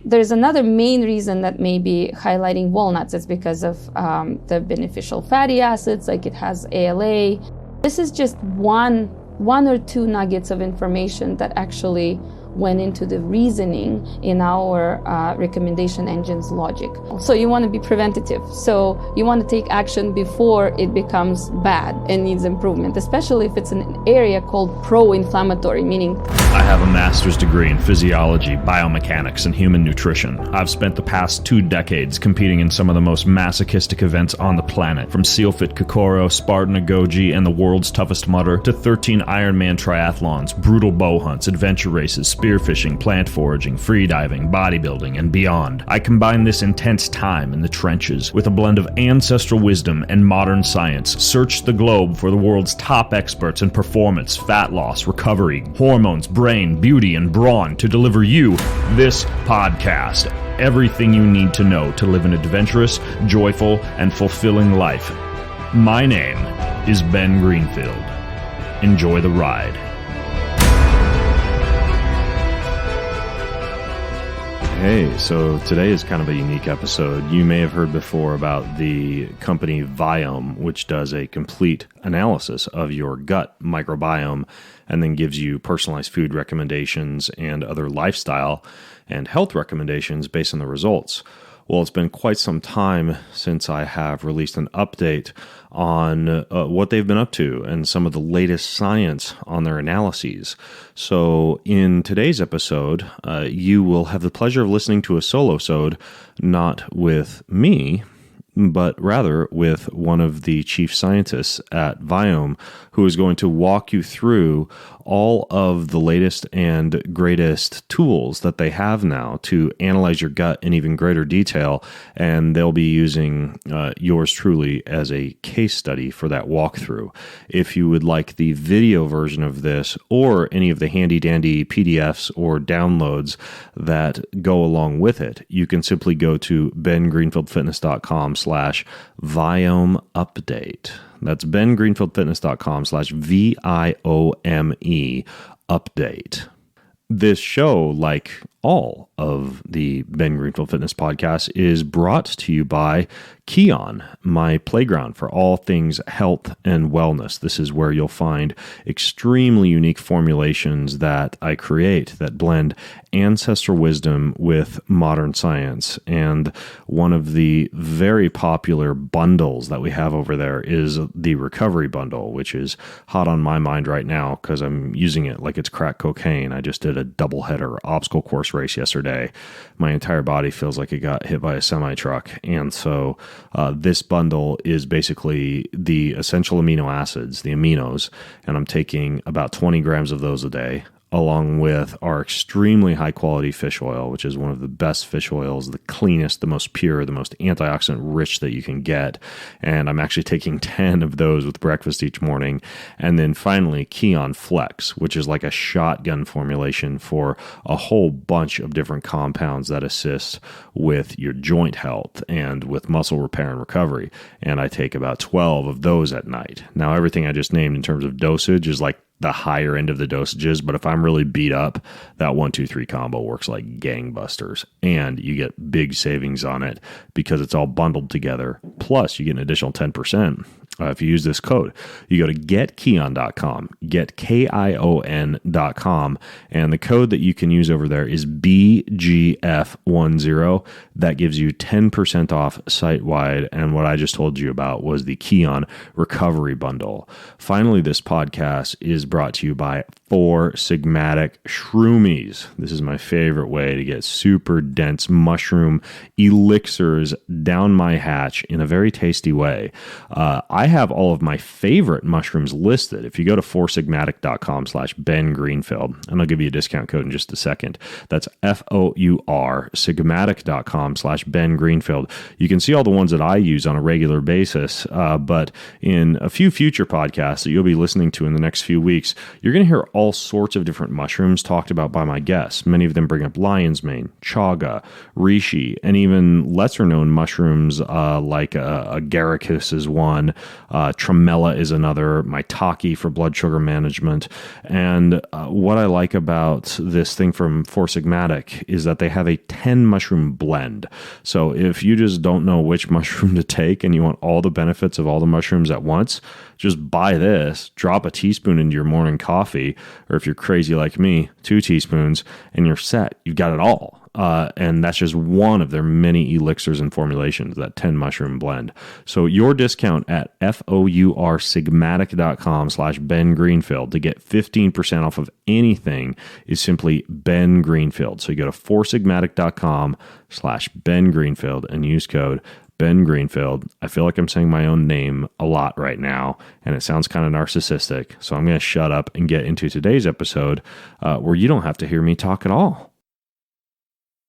there's another main reason that may be highlighting walnuts. It's because of the beneficial fatty acids, like it has ALA. This is just one or two nuggets of information that actually went into the reasoning in our recommendation engine's logic. So you want to be preventative. So you want to take action before it becomes bad and needs improvement, especially if it's an area called pro-inflammatory, meaning I have a master's degree in physiology, biomechanics, and human nutrition. I've spent the past 2 decades competing in some of the most masochistic events on the planet, from SealFit Kokoro, Spartan Agoji, and the world's toughest mudder, to 13 Ironman triathlons, brutal bow hunts, adventure races, spearfishing, plant foraging, freediving, bodybuilding, and beyond. I combine this intense time in the trenches with a blend of ancestral wisdom and modern science. Search the globe for the world's top experts in performance, fat loss, recovery, hormones, brain, beauty, and brawn to deliver you this podcast. Everything you need to know to live an adventurous, joyful, and fulfilling life. My name is Ben Greenfield. Enjoy the ride. Hey, so today is kind of a unique episode. You may have heard before about the company Viome, which does a complete analysis of your gut microbiome and then gives you personalized food recommendations and other lifestyle and health recommendations based on the results. Well, it's been quite some time since I have released an update on what they've been up to and some of the latest science on their analyses. So in today's episode, you will have the pleasure of listening to a solo-sode, not with me, but rather with one of the chief scientists at Viome, who is going to walk you through all of the latest and greatest tools that they have now to analyze your gut in even greater detail. And they'll be using yours truly as a case study for that walkthrough. If you would like the video version of this or any of the handy dandy PDFs or downloads that go along with it, you can simply go to bengreenfieldfitness.com/Viome update. That's bengreenfieldfitness.com/VIOME update. This show, like all of the Ben Greenfield Fitness podcast, is brought to you by Kion, my playground for all things health and wellness. This is where you'll find extremely unique formulations that I create that blend ancestral wisdom with modern science. And one of the very popular bundles that we have over there is the recovery bundle, which is hot on my mind right now because I'm using it like it's crack cocaine. I just did a doubleheader obstacle course race yesterday. My entire body feels like it got hit by a semi-truck. And so this bundle is basically the essential amino acids, the aminos, and I'm taking about 20 grams of those a day, along with our extremely high quality fish oil, which is one of the best fish oils, the cleanest, the most pure, the most antioxidant rich that you can get. And I'm actually taking 10 of those with breakfast each morning. And then finally, Kion Flex, which is like a shotgun formulation for a whole bunch of different compounds that assist with your joint health and with muscle repair and recovery. And I take about 12 of those at night. Now, everything I just named in terms of dosage is like the higher end of the dosages, but if I'm really beat up, that 1-2-3 combo works like gangbusters, and you get big savings on it because it's all bundled together. Plus, you get an additional 10% if you use this code. You go to getkion.com, getkion.com, and the code that you can use over there is BGF10. That gives you 10% off site-wide, and what I just told you about was the Kion Recovery Bundle. Finally, this podcast is brought to you by 4 Sigmatic Shroomies. This is my favorite way to get super dense mushroom elixirs down my hatch in a very tasty way. I have all of my favorite mushrooms listed. If you go to 4sigmatic.com/Ben Greenfield, and I'll give you a discount code in just a second. That's FOUR, sigmatic.com/Ben Greenfield. You can see all the ones that I use on a regular basis, but in a few future podcasts that you'll be listening to in the next few weeks, you're going to hear all sorts of different mushrooms talked about by my guests. Many of them bring up lion's mane, chaga, reishi, and even lesser known mushrooms like agaricus is one, Tremella is another, Maitake for blood sugar management. And what I like about this thing from Four Sigmatic is that they have a 10 mushroom blend. So if you just don't know which mushroom to take and you want all the benefits of all the mushrooms at once, just buy this, drop a teaspoon into your morning coffee, or if you're crazy like me, 2 teaspoons, and you're set. You've got it all. And that's just one of their many elixirs and formulations, that 10 mushroom blend. So your discount at foursigmatic.com/Ben Greenfield to get 15% off of anything is simply Ben Greenfield. So you go to foursigmatic.com/Ben Greenfield and use code Ben Greenfield. I feel like I'm saying my own name a lot right now, and it sounds kind of narcissistic. So I'm going to shut up and get into today's episode where you don't have to hear me talk at all.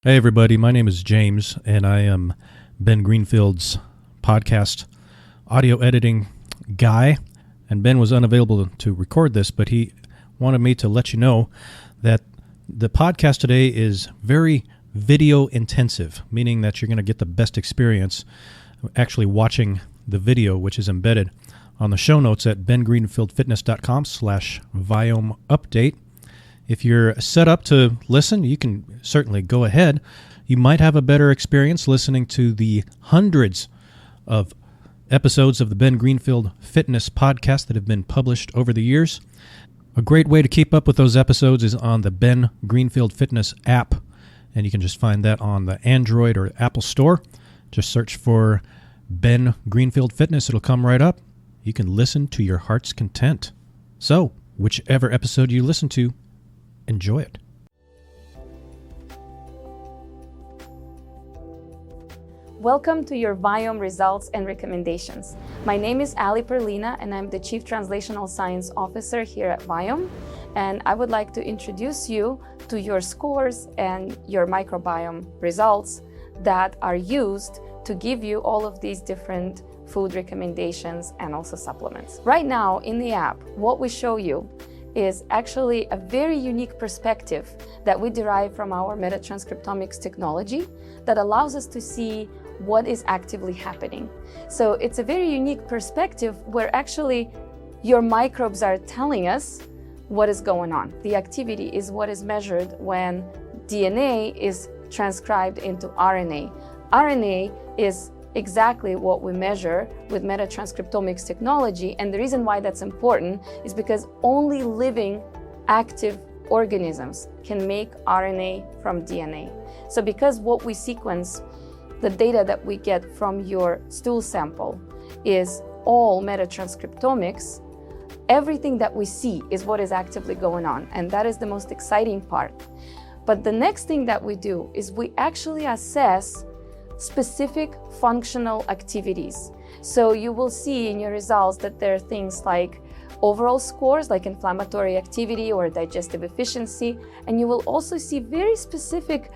Hey everybody, my name is James, and I am Ben Greenfield's podcast audio editing guy. And Ben was unavailable to record this, but he wanted me to let you know that the podcast today is very video intensive, meaning that you're going to get the best experience actually watching the video, which is embedded on the show notes at bengreenfieldfitness.com/Viome update. If you're set up to listen, you can certainly go ahead. You might have a better experience listening to the hundreds of episodes of the Ben Greenfield Fitness podcast that have been published over the years. A great way to keep up with those episodes is on the Ben Greenfield Fitness app, and you can just find that on the Android or Apple Store. Just search for Ben Greenfield Fitness. It'll come right up. You can listen to your heart's content. So, whichever episode you listen to, enjoy it. Welcome to your Viome results and recommendations. My name is Ali Perlina, and I'm the Chief Translational Science Officer here at Viome. And I would like to introduce you to your scores and your microbiome results that are used to give you all of these different food recommendations and also supplements. Right now in the app, what we show you is actually a very unique perspective that we derive from our metatranscriptomics technology that allows us to see what is actively happening. So it's a very unique perspective where actually your microbes are telling us what is going on. The activity is what is measured when DNA is transcribed into RNA. RNA is exactly what we measure with metatranscriptomics technology, and the reason why that's important is because only living active organisms can make RNA from DNA. So because what we sequence, the data that we get from your stool sample is all metatranscriptomics, everything that we see is what is actively going on, and that is the most exciting part. But the next thing that we do is we actually assess specific functional activities. So you will see in your results that there are things like overall scores like inflammatory activity or digestive efficiency, and you will also see very specific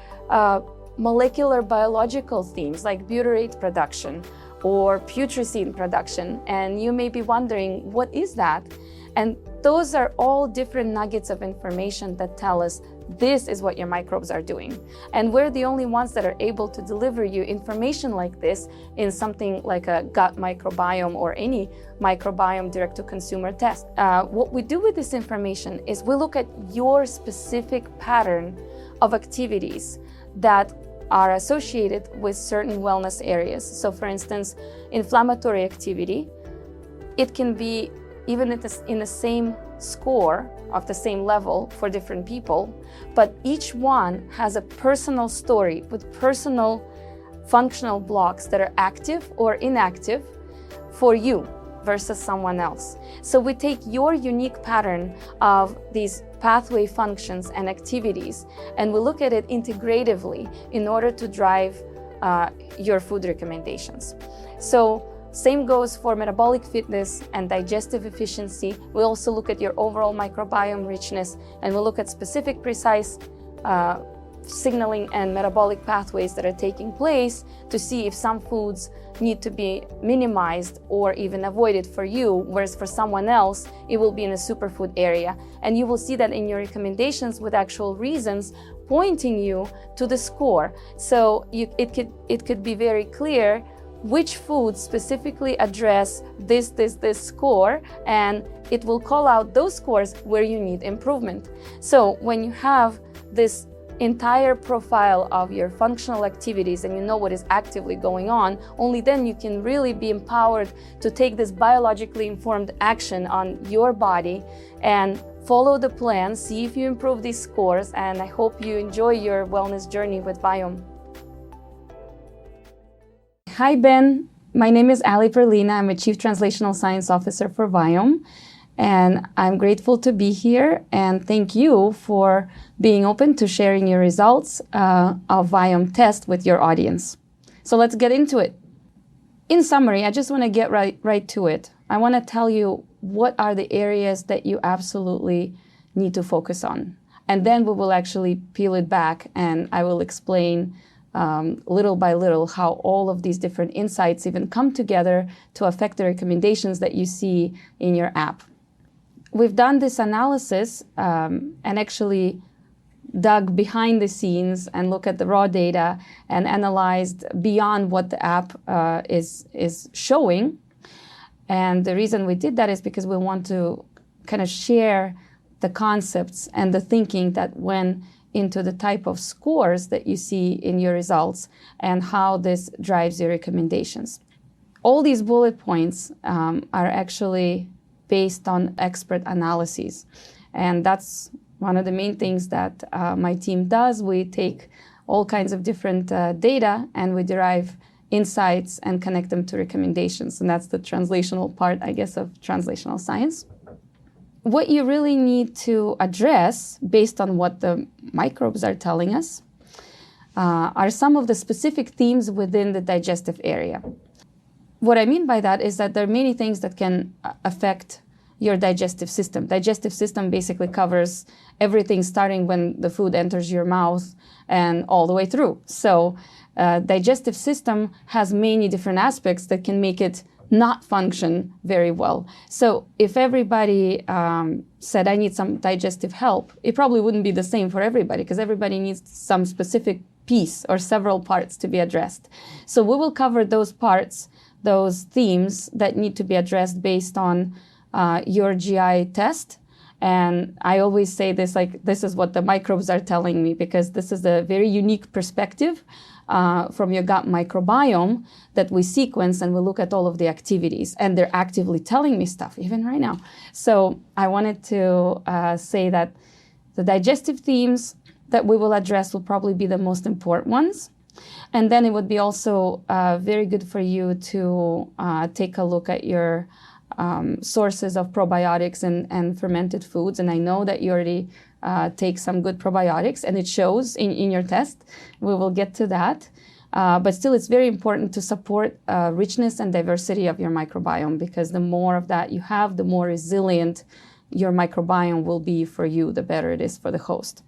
molecular biological themes like butyrate production or putrescine production, and you may be wondering, what is that? And those are all different nuggets of information that tell us this is what your microbes are doing. And we're the only ones that are able to deliver you information like this in something like a gut microbiome or any microbiome direct-to-consumer test. What we do with this information is we look at your specific pattern of activities that are associated with certain wellness areas. So for instance, inflammatory activity, it can be even in the same score of the same level for different people, but each one has a personal story with personal functional blocks that are active or inactive for you versus someone else. So we take your unique pattern of these pathway functions and activities, and we look at it integratively in order to drive your food recommendations. So same goes for metabolic fitness and digestive efficiency. We also look at your overall microbiome richness, and we look at specific precise signaling and metabolic pathways that are taking place to see if some foods need to be minimized or even avoided for you, whereas for someone else, it will be in a superfood area. And you will see that in your recommendations with actual reasons pointing you to the score. So it could be very clear which foods specifically address this score, and it will call out those scores where you need improvement. So when you have this entire profile of your functional activities and you know what is actively going on, only then you can really be empowered to take this biologically informed action on your body and follow the plan, see if you improve these scores, and I hope you enjoy your wellness journey with Viome. Hi Ben, my name is Ali Perlina. I'm a Chief Translational Science Officer for Viome, and I'm grateful to be here, and thank you for being open to sharing your results of Viome test with your audience. So let's get into it. In summary, I just want to get right to it. I want to tell you what are the areas that you absolutely need to focus on. And then we will actually peel it back and I will explain little by little how all of these different insights even come together to affect the recommendations that you see in your app. We've done this analysis and actually dug behind the scenes and look at the raw data and analyzed beyond what the app is showing. And the reason we did that is because we want to kind of share the concepts and the thinking that went into the type of scores that you see in your results and how this drives your recommendations. All these bullet points are actually based on expert analyses. And that's one of the main things that my team does. We take all kinds of different data and we derive insights and connect them to recommendations. And that's the translational part, I guess, of translational science. What you really need to address, based on what the microbes are telling us, are some of the specific themes within the digestive area. What I mean by that is that there are many things that can affect your digestive system. Digestive system basically covers everything starting when the food enters your mouth and all the way through. So digestive system has many different aspects that can make it not function very well. So if everybody said, I need some digestive help, it probably wouldn't be the same for everybody because everybody needs some specific piece or several parts to be addressed. So we will cover those parts, those themes that need to be addressed based on your GI test. And I always say this, like, this is what the microbes are telling me because this is a very unique perspective from your gut microbiome that we sequence and we look at all of the activities and they're actively telling me stuff even right now. So I wanted to say that the digestive themes that we will address will probably be the most important ones. And then it would be also very good for you to take a look at your sources of probiotics and fermented foods. And I know that you already take some good probiotics and it shows in your test. We will get to that. But still, it's very important to support richness and diversity of your microbiome because the more of that you have, the more resilient your microbiome will be for you, the better it is for the host.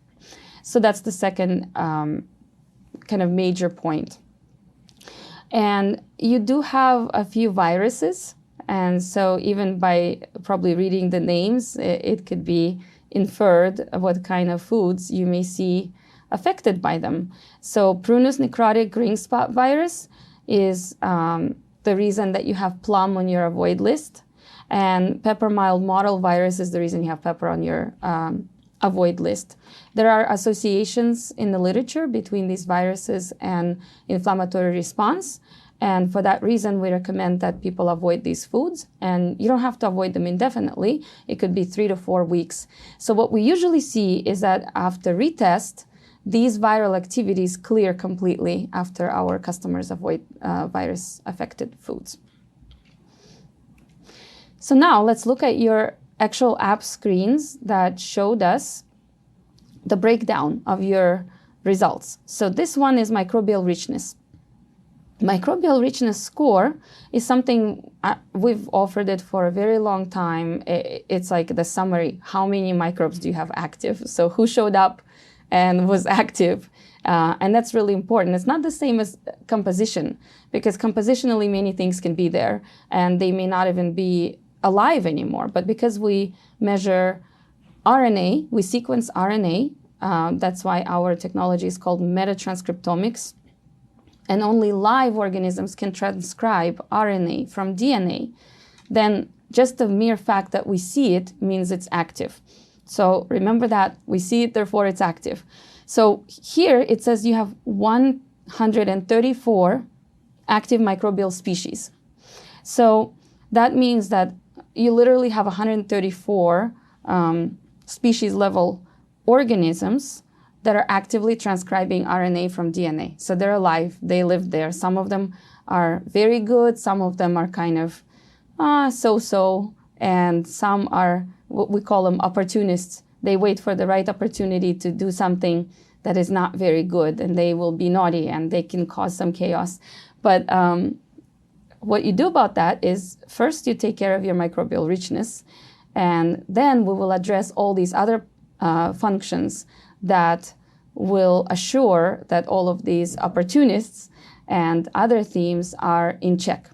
So that's the second kind of major point. And you do have a few viruses. And so even by probably reading the names, it could be inferred what kind of foods you may see affected by them. So Prunus necrotic green spot virus is the reason that you have plum on your avoid list. And pepper mild mottle virus is the reason you have pepper on your avoid list. There are associations in the literature between these viruses and inflammatory response. And for that reason, we recommend that people avoid these foods. And you don't have to avoid them indefinitely. It could be 3 to 4 weeks. So what we usually see is that after retest, these viral activities clear completely after our customers avoid virus-affected foods. So now let's look at your actual app screens that showed us the breakdown of your results. So this one is microbial richness. Microbial richness score is something we've offered it for a very long time. It's like the summary. How many microbes do you have active? So who showed up and was active? And that's really important. It's not the same as composition because compositionally many things can be there and they may not even be alive anymore. But because we measure RNA, we sequence RNA. That's why our technology is called metatranscriptomics. and only live organisms can transcribe RNA from DNA, then just the mere fact that we see it means it's active. So remember that we see it, therefore it's active. So here it says you have 134 active microbial species. So that means that you literally have 134 species level organisms that are actively transcribing RNA from DNA. So they're alive, they live there. Some of them are very good, some of them are kind of so-so, and some are what we call them opportunists. They wait for the right opportunity to do something that is not very good, and they will be naughty and they can cause some chaos. But what you do about that is first you take care of your microbial richness, and then we will address all these other functions that will assure that all of these opportunists and other themes are in check.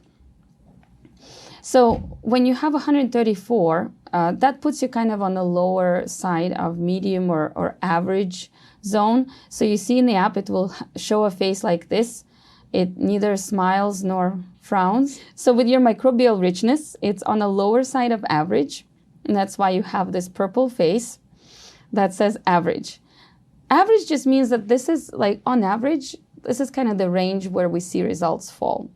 So when you have 134, that puts you kind of on the lower side of medium or average zone. So you see in the app, it will show a face like this. It neither smiles nor frowns. So with your microbial richness, it's on the lower side of average. And that's why you have this purple face that says average. Average just means that this is like on average, this is kind of the range where we see results fall.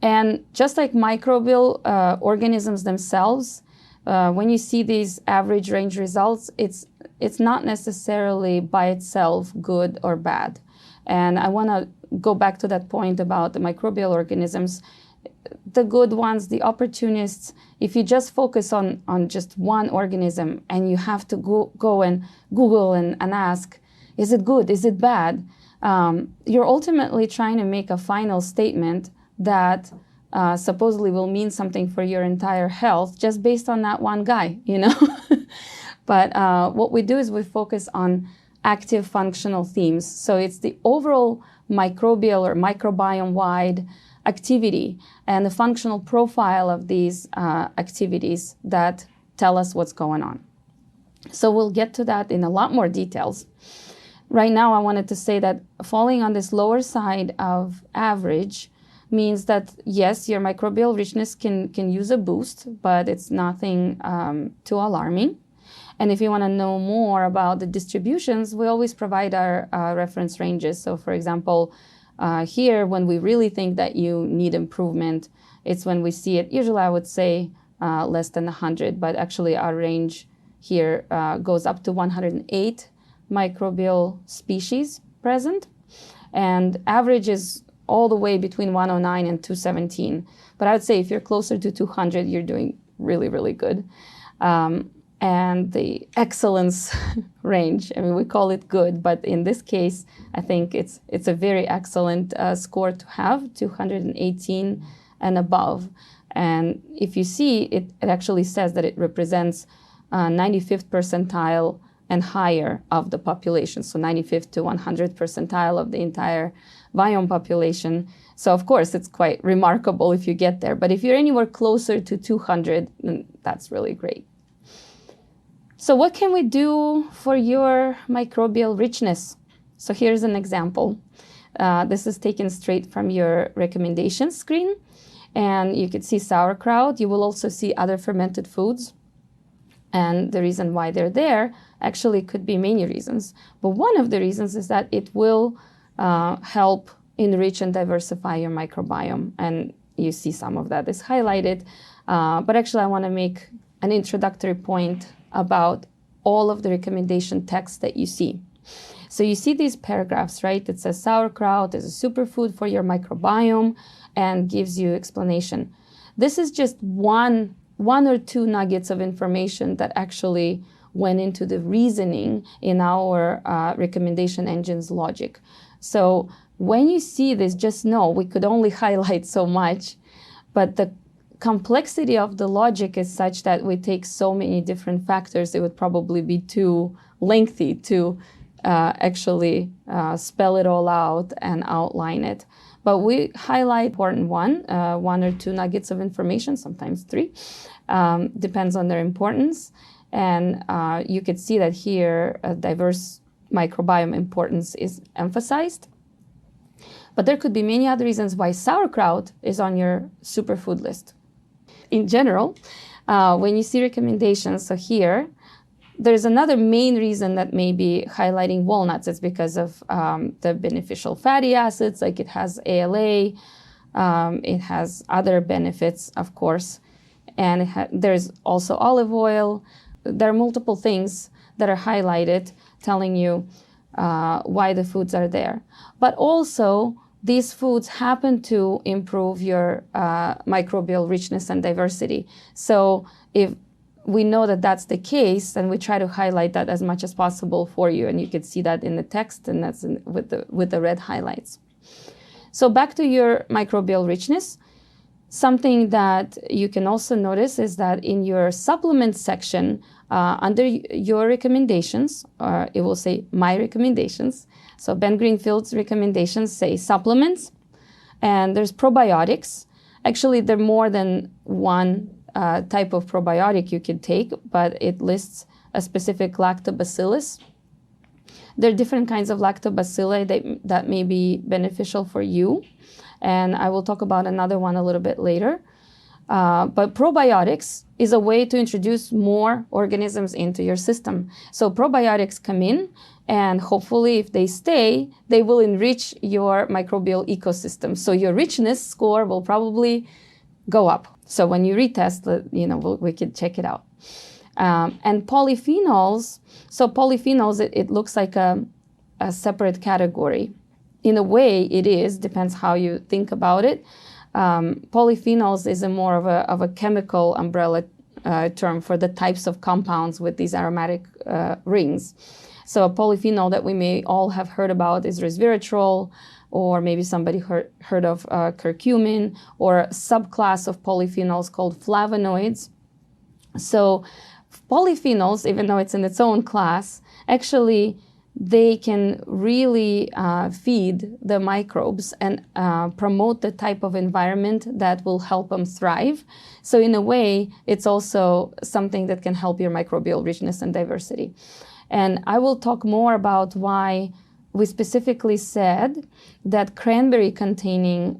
And just like microbial organisms themselves, when you see these average range results, it's not necessarily by itself good or bad. And I want to go back to that point about the microbial organisms. The good ones, the opportunists, if you just focus on just one organism and you have to go and Google and ask, is it good, is it bad? You're ultimately trying to make a final statement that supposedly will mean something for your entire health just based on that one guy, you know? But what we do is we focus on active functional themes. So it's the overall microbial or microbiome-wide activity and the functional profile of these activities that tell us what's going on. So we'll get to that in a lot more details. Right now, I wanted to say that falling on this lower side of average means that, yes, your microbial richness can use a boost, but it's nothing too alarming. And if you want to know more about the distributions, we always provide our reference ranges. So for example, here, when we really think that you need improvement, it's when we see it, usually I would say less than 100, but actually our range here goes up to 108 microbial species present. And average is all the way between 109 and 217. But I would say if you're closer to 200, you're doing really, really good. And the excellence range, I mean, we call it good, but in this case, I think it's a very excellent score to have, 218 and above. And if you see, it actually says that it represents 95th percentile and higher of the population, so 95th to 100th percentile of the entire Viome population. So of course, it's quite remarkable if you get there. But if you're anywhere closer to 200, then that's really great. So what can we do for your microbial richness? So here's an example. This is taken straight from your recommendations screen. And you can see sauerkraut. You will also see other fermented foods. And the reason why they're there actually could be many reasons. But one of the reasons is that it will help enrich and diversify your microbiome. And you see some of that is highlighted. But actually, I want to make an introductory point about all of the recommendation text that you see. So you see these paragraphs, right? It says sauerkraut is a superfood for your microbiome and gives you explanation. This is just one or two nuggets of information that actually went into the reasoning in our recommendation engine's logic. So when you see this, just know we could only highlight so much, but the complexity of the logic is such that we take so many different factors, it would probably be too lengthy to actually spell it all out and outline it. But we highlight important one or two nuggets of information, sometimes three, depends on their importance. And you could see that here, diverse microbiome importance is emphasized. But there could be many other reasons why sauerkraut is on your superfood list. In general, when you see recommendations, so here, there's another main reason that may be highlighting walnuts. It's because of the beneficial fatty acids, like it has ALA, it has other benefits, of course, and there's also olive oil. There are multiple things that are highlighted telling you why the foods are there. But also, these foods happen to improve your microbial richness and diversity. So if we know that that's the case, and we try to highlight that as much as possible for you, and you can see that in the text, and that's with the red highlights. So back to your microbial richness, something that you can also notice is that in your supplements section, under your recommendations, it will say my recommendations. So Ben Greenfield's recommendations say supplements, and there's probiotics. Actually, there are more than one type of probiotic you could take, but it lists a specific lactobacillus. There are different kinds of lactobacilli that may be beneficial for you, and I will talk about another one a little bit later. But probiotics is a way to introduce more organisms into your system. So probiotics come in, and hopefully if they stay, they will enrich your microbial ecosystem. So your richness score will probably go up. So when you retest, we could check it out. And polyphenols, so polyphenols, it looks like a separate category. In a way it is, depends how you think about it. Polyphenols is more of a chemical umbrella term for the types of compounds with these aromatic rings. So a polyphenol that we may all have heard about is resveratrol, or maybe somebody heard of curcumin, or a subclass of polyphenols called flavonoids. So polyphenols, even though it's in its own class, actually they can really feed the microbes and promote the type of environment that will help them thrive. So in a way, it's also something that can help your microbial richness and diversity. And I will talk more about why we specifically said that cranberry-containing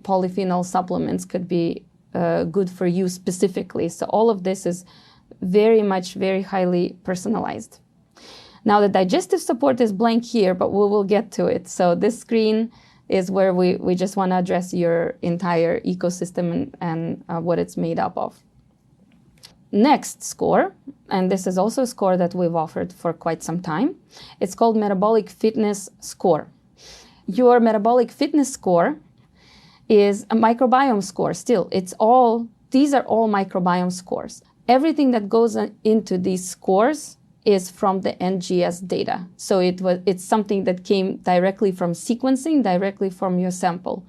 polyphenol supplements could be good for you specifically. So all of this is very highly personalized. Now the digestive support is blank here, but we will get to it. So this screen is where we just want to address your entire ecosystem and what it's made up of. Next score, and this is also a score that we've offered for quite some time. It's called Metabolic Fitness Score. Your metabolic fitness score is a microbiome score still. These are all microbiome scores. Everything that goes into these scores is from the NGS data. So it's something that came directly from sequencing, directly from your sample.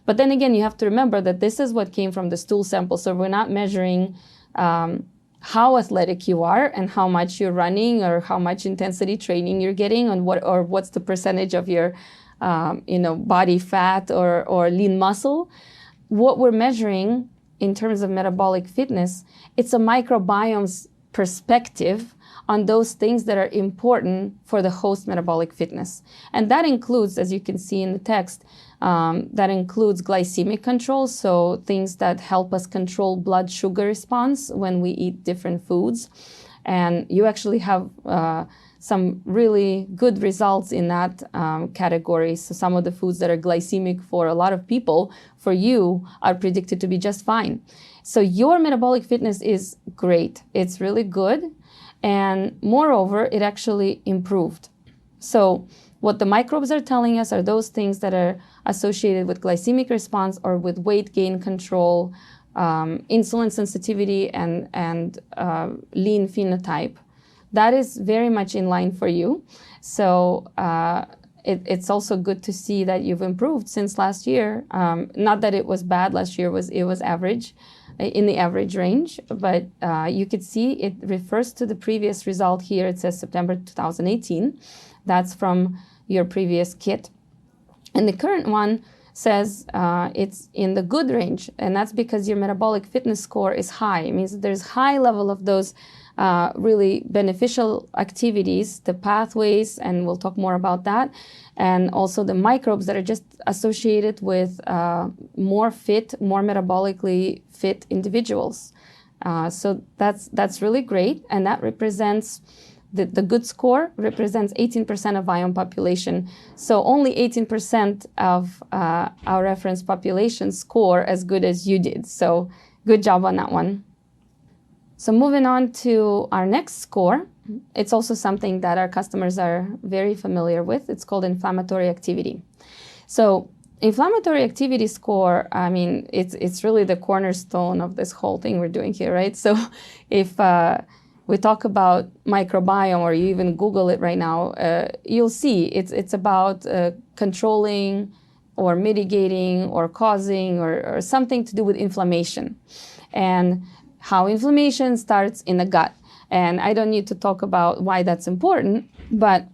But then again, you have to remember that this is what came from the stool sample. So we're not measuring how athletic you are and how much you're running or how much intensity training you're getting and what's the percentage of your body fat or lean muscle. What we're measuring in terms of metabolic fitness, it's a microbiome's perspective on those things that are important for the host metabolic fitness. And that includes, as you can see in the text, that includes glycemic control, so things that help us control blood sugar response when we eat different foods. And you actually have some really good results in that category. So some of the foods that are glycemic for a lot of people, for you, are predicted to be just fine. So your metabolic fitness is great. It's really good. And moreover, it actually improved. So what the microbes are telling us are those things that are associated with glycemic response or with weight gain control, insulin sensitivity, and lean phenotype. That is very much in line for you. So it's also good to see that you've improved since last year. Not that it was bad. Last year it was average, in the average range, but you could see it refers to the previous result here. It says September 2018. That's from your previous kit. And the current one says it's in the good range, and that's because your metabolic fitness score is high. It means that there's high level of those really beneficial activities, the pathways, and we'll talk more about that, and also the microbes that are just associated with more metabolically fit individuals. So that's really great, and that represents the good score represents 18% of Viome population. So only 18% of our reference population score as good as you did. So good job on that one. So moving on to our next score, it's also something that our customers are very familiar with. It's called inflammatory activity. So inflammatory activity score, I mean, it's really the cornerstone of this whole thing we're doing here, right? So if we talk about microbiome, or you even Google it right now, you'll see it's about controlling or mitigating or causing or something to do with inflammation, and how inflammation starts in the gut. And I don't need to talk about why that's important, but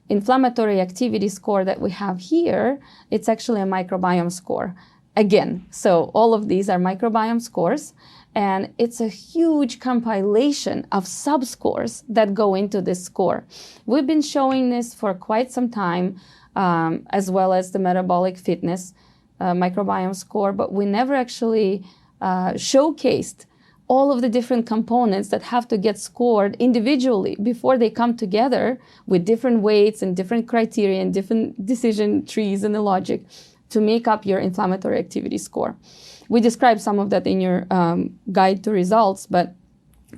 inflammatory activity score that we have here, it's actually a microbiome score. Again, so all of these are microbiome scores, and it's a huge compilation of subscores that go into this score. We've been showing this for quite some time, as well as the metabolic fitness microbiome score, but we never actually showcased all of the different components that have to get scored individually before they come together with different weights and different criteria and different decision trees and the logic to make up your inflammatory activity score. We describe some of that in your guide to results, but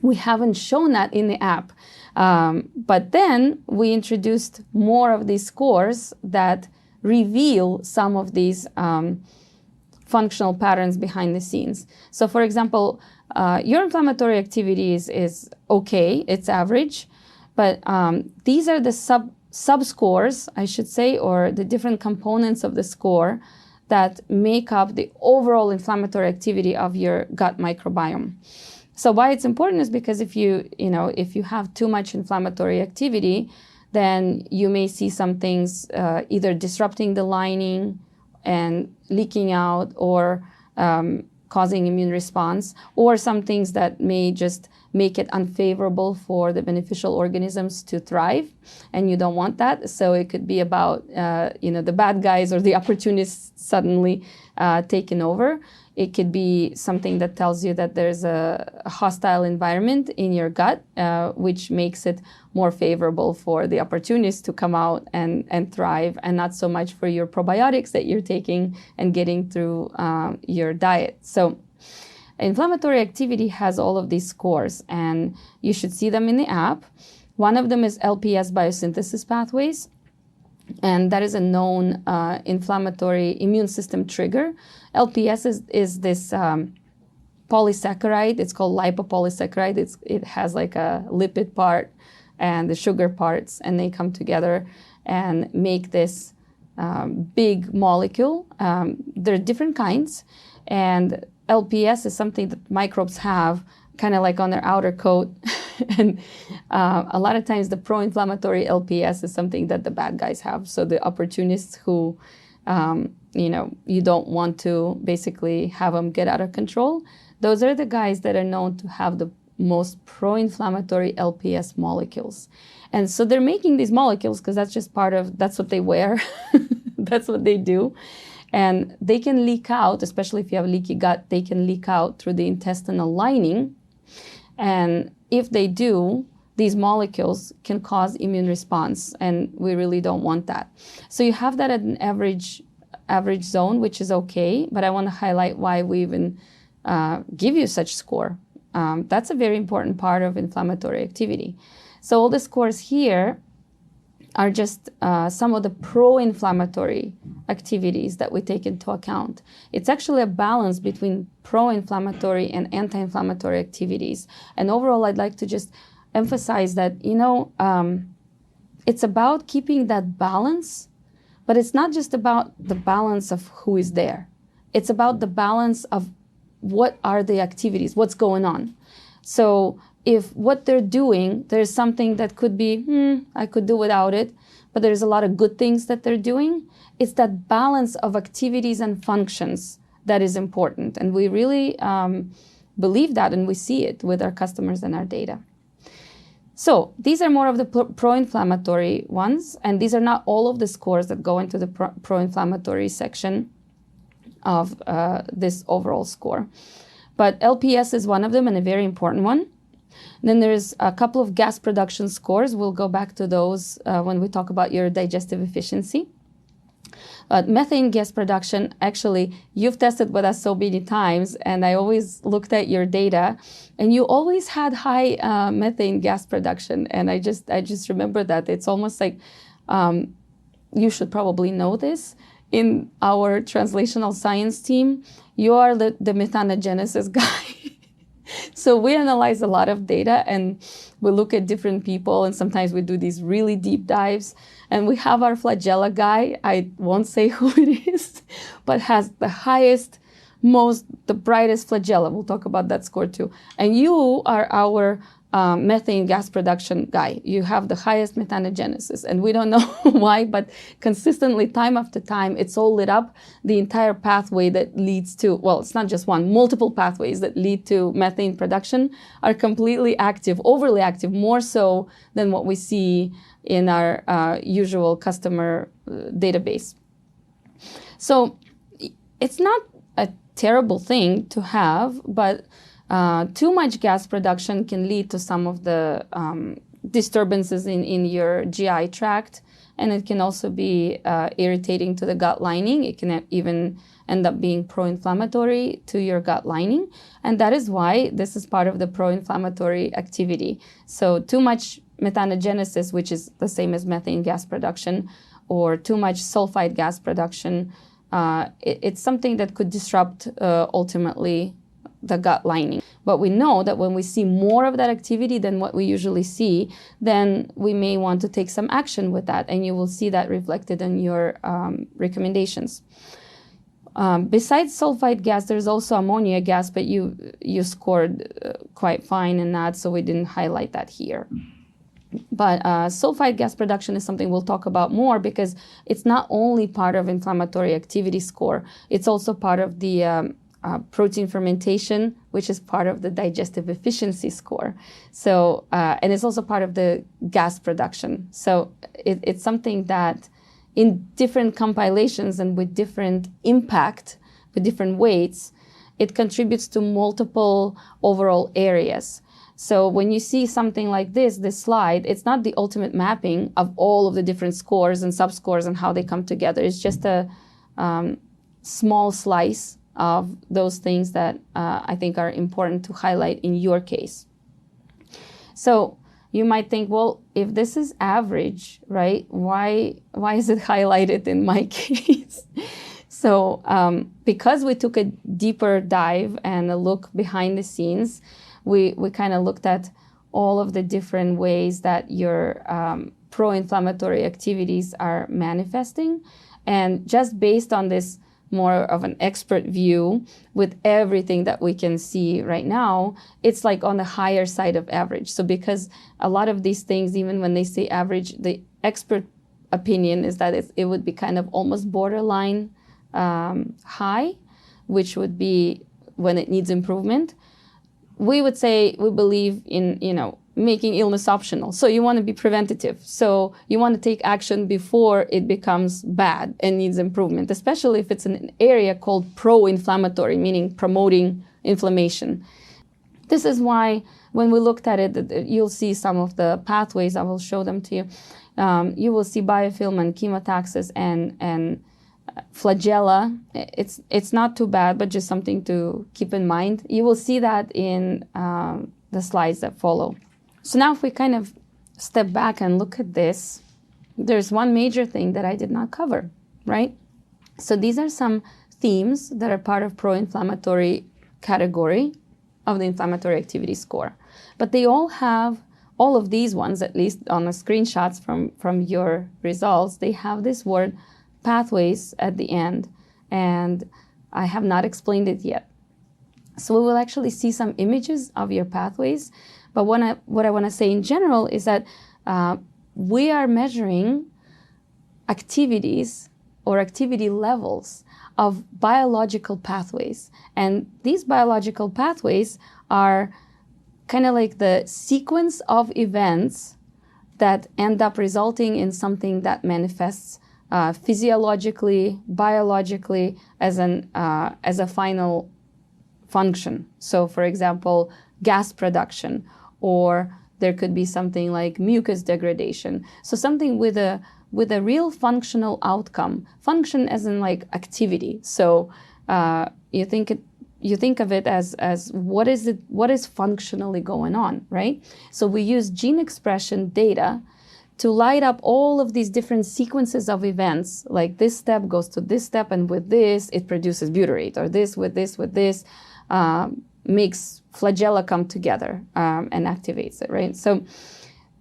we haven't shown that in the app. But then we introduced more of these scores that reveal some of these functional patterns behind the scenes. So for example, your inflammatory activity is okay, it's average, but these are the sub-scores, I should say, or the different components of the score that make up the overall inflammatory activity of your gut microbiome. So why it's important is because if you have too much inflammatory activity, then you may see some things either disrupting the lining and leaking out, or causing immune response, or some things that may just make it unfavorable for the beneficial organisms to thrive, and you don't want that. So it could be about the bad guys or the opportunists suddenly taking over. It could be something that tells you that there's a hostile environment in your gut, which makes it more favorable for the opportunists to come out and thrive, and not so much for your probiotics that you're taking and getting through your diet. So inflammatory activity has all of these scores, and you should see them in the app. One of them is LPS biosynthesis pathways, and that is a known inflammatory immune system trigger. LPS is this polysaccharide. It's called lipopolysaccharide. It has like a lipid part and the sugar parts, and they come together and make this big molecule. There are different kinds, and LPS is something that microbes have kind of like on their outer coat. And a lot of times the pro-inflammatory LPS is something that the bad guys have. So the opportunists who, you don't want to basically have them get out of control, those are the guys that are known to have the most pro-inflammatory LPS molecules. And so they're making these molecules because that's just that's what they wear. That's what they do. And they can leak out, especially if you have leaky gut, they can leak out through the intestinal lining. And if they do, these molecules can cause immune response, and we really don't want that. So you have that at an average zone, which is okay, but I want to highlight why we even give you such score. That's a very important part of inflammatory activity. So all the scores here are just some of the pro-inflammatory activities that we take into account. It's actually a balance between pro-inflammatory and anti-inflammatory activities. And overall, I'd like to just emphasize that, it's about keeping that balance, but it's not just about the balance of who is there. It's about the balance of what are the activities, what's going on. So if what they're doing, there's something that could be, I could do without it, but there's a lot of good things that they're doing, it's that balance of activities and functions that is important. And we really believe that, and we see it with our customers and our data. So these are more of the pro-inflammatory ones, and these are not all of the scores that go into the pro-inflammatory section of this overall score. But LPS is one of them, and a very important one. Then there's a couple of gas production scores. We'll go back to those when we talk about your digestive efficiency. Methane gas production, actually, you've tested with us so many times, and I always looked at your data, and you always had high methane gas production. And I just remember that. It's almost like you should probably know this. In our translational science team, you are the methanogenesis guy. So we analyze a lot of data, and we look at different people, and sometimes we do these really deep dives. And we have our flagella guy, I won't say who it is, but has the highest, the brightest flagella. We'll talk about that score too. And you are our methane gas production guy. You have the highest methanogenesis, and we don't know why, but consistently, time after time, it's all lit up. The entire pathway that leads to, well, it's not just one, multiple pathways that lead to methane production are completely active, overly active, more so than what we see in our usual customer database. So it's not a terrible thing to have, but too much gas production can lead to some of the disturbances in your GI tract, and it can also be irritating to the gut lining. It can even end up being pro-inflammatory to your gut lining, and that is why this is part of the pro-inflammatory activity. So too much methanogenesis, which is the same as methane gas production, or too much sulfide gas production, it's something that could disrupt ultimately the gut lining. But we know that when we see more of that activity than what we usually see, then we may want to take some action with that, and you will see that reflected in your recommendations. Besides sulfide gas, there's also ammonia gas, but you scored quite fine in that, so we didn't highlight that here. But sulfide gas production is something we'll talk about more, because it's not only part of inflammatory activity score, it's also part of the protein fermentation, which is part of the digestive efficiency score. So, and it's also part of the gas production. So it's something that in different compilations and with different impact, with different weights, it contributes to multiple overall areas. So when you see something like this slide, it's not the ultimate mapping of all of the different scores and subscores and how they come together. It's just a small slice of those things that I think are important to highlight in your case. So you might think, well, if this is average, right, why is it highlighted in my case? So because we took a deeper dive and a look behind the scenes, we kind of looked at all of the different ways that your pro-inflammatory activities are manifesting. And just based on this more of an expert view with everything that we can see right now, it's like on the higher side of average. So because a lot of these things, even when they say average, the expert opinion is that it would be kind of almost borderline high, which would be when it needs improvement. We would say we believe in, making illness optional. So you want to be preventative. So you want to take action before it becomes bad and needs improvement, especially if it's an area called pro-inflammatory, meaning promoting inflammation. This is why when we looked at it, you'll see some of the pathways. I will show them to you. You will see biofilm and chemotaxis and flagella. It's not too bad, but just something to keep in mind. You will see that in the slides that follow. So now if we kind of step back and look at this, there's one major thing that I did not cover, right? So these are some themes that are part of pro-inflammatory category of the inflammatory activity score. But they all have, all of these ones, at least on the screenshots from your results, they have this word pathways at the end, and I have not explained it yet. So we will actually see some images of your pathways, but what I want to say in general is that we are measuring activities or activity levels of biological pathways, and these biological pathways are kind of like the sequence of events that end up resulting in something that manifests physiologically, biologically as a final function. So, for example, gas production, or there could be something like mucus degradation. So something with a real functional outcome. Function as in like activity. So you think of it as what is functionally going on, right? So we use gene expression data to light up all of these different sequences of events, like this step goes to this step, and with this it produces butyrate, or this with this makes flagella come together and activates it, right? So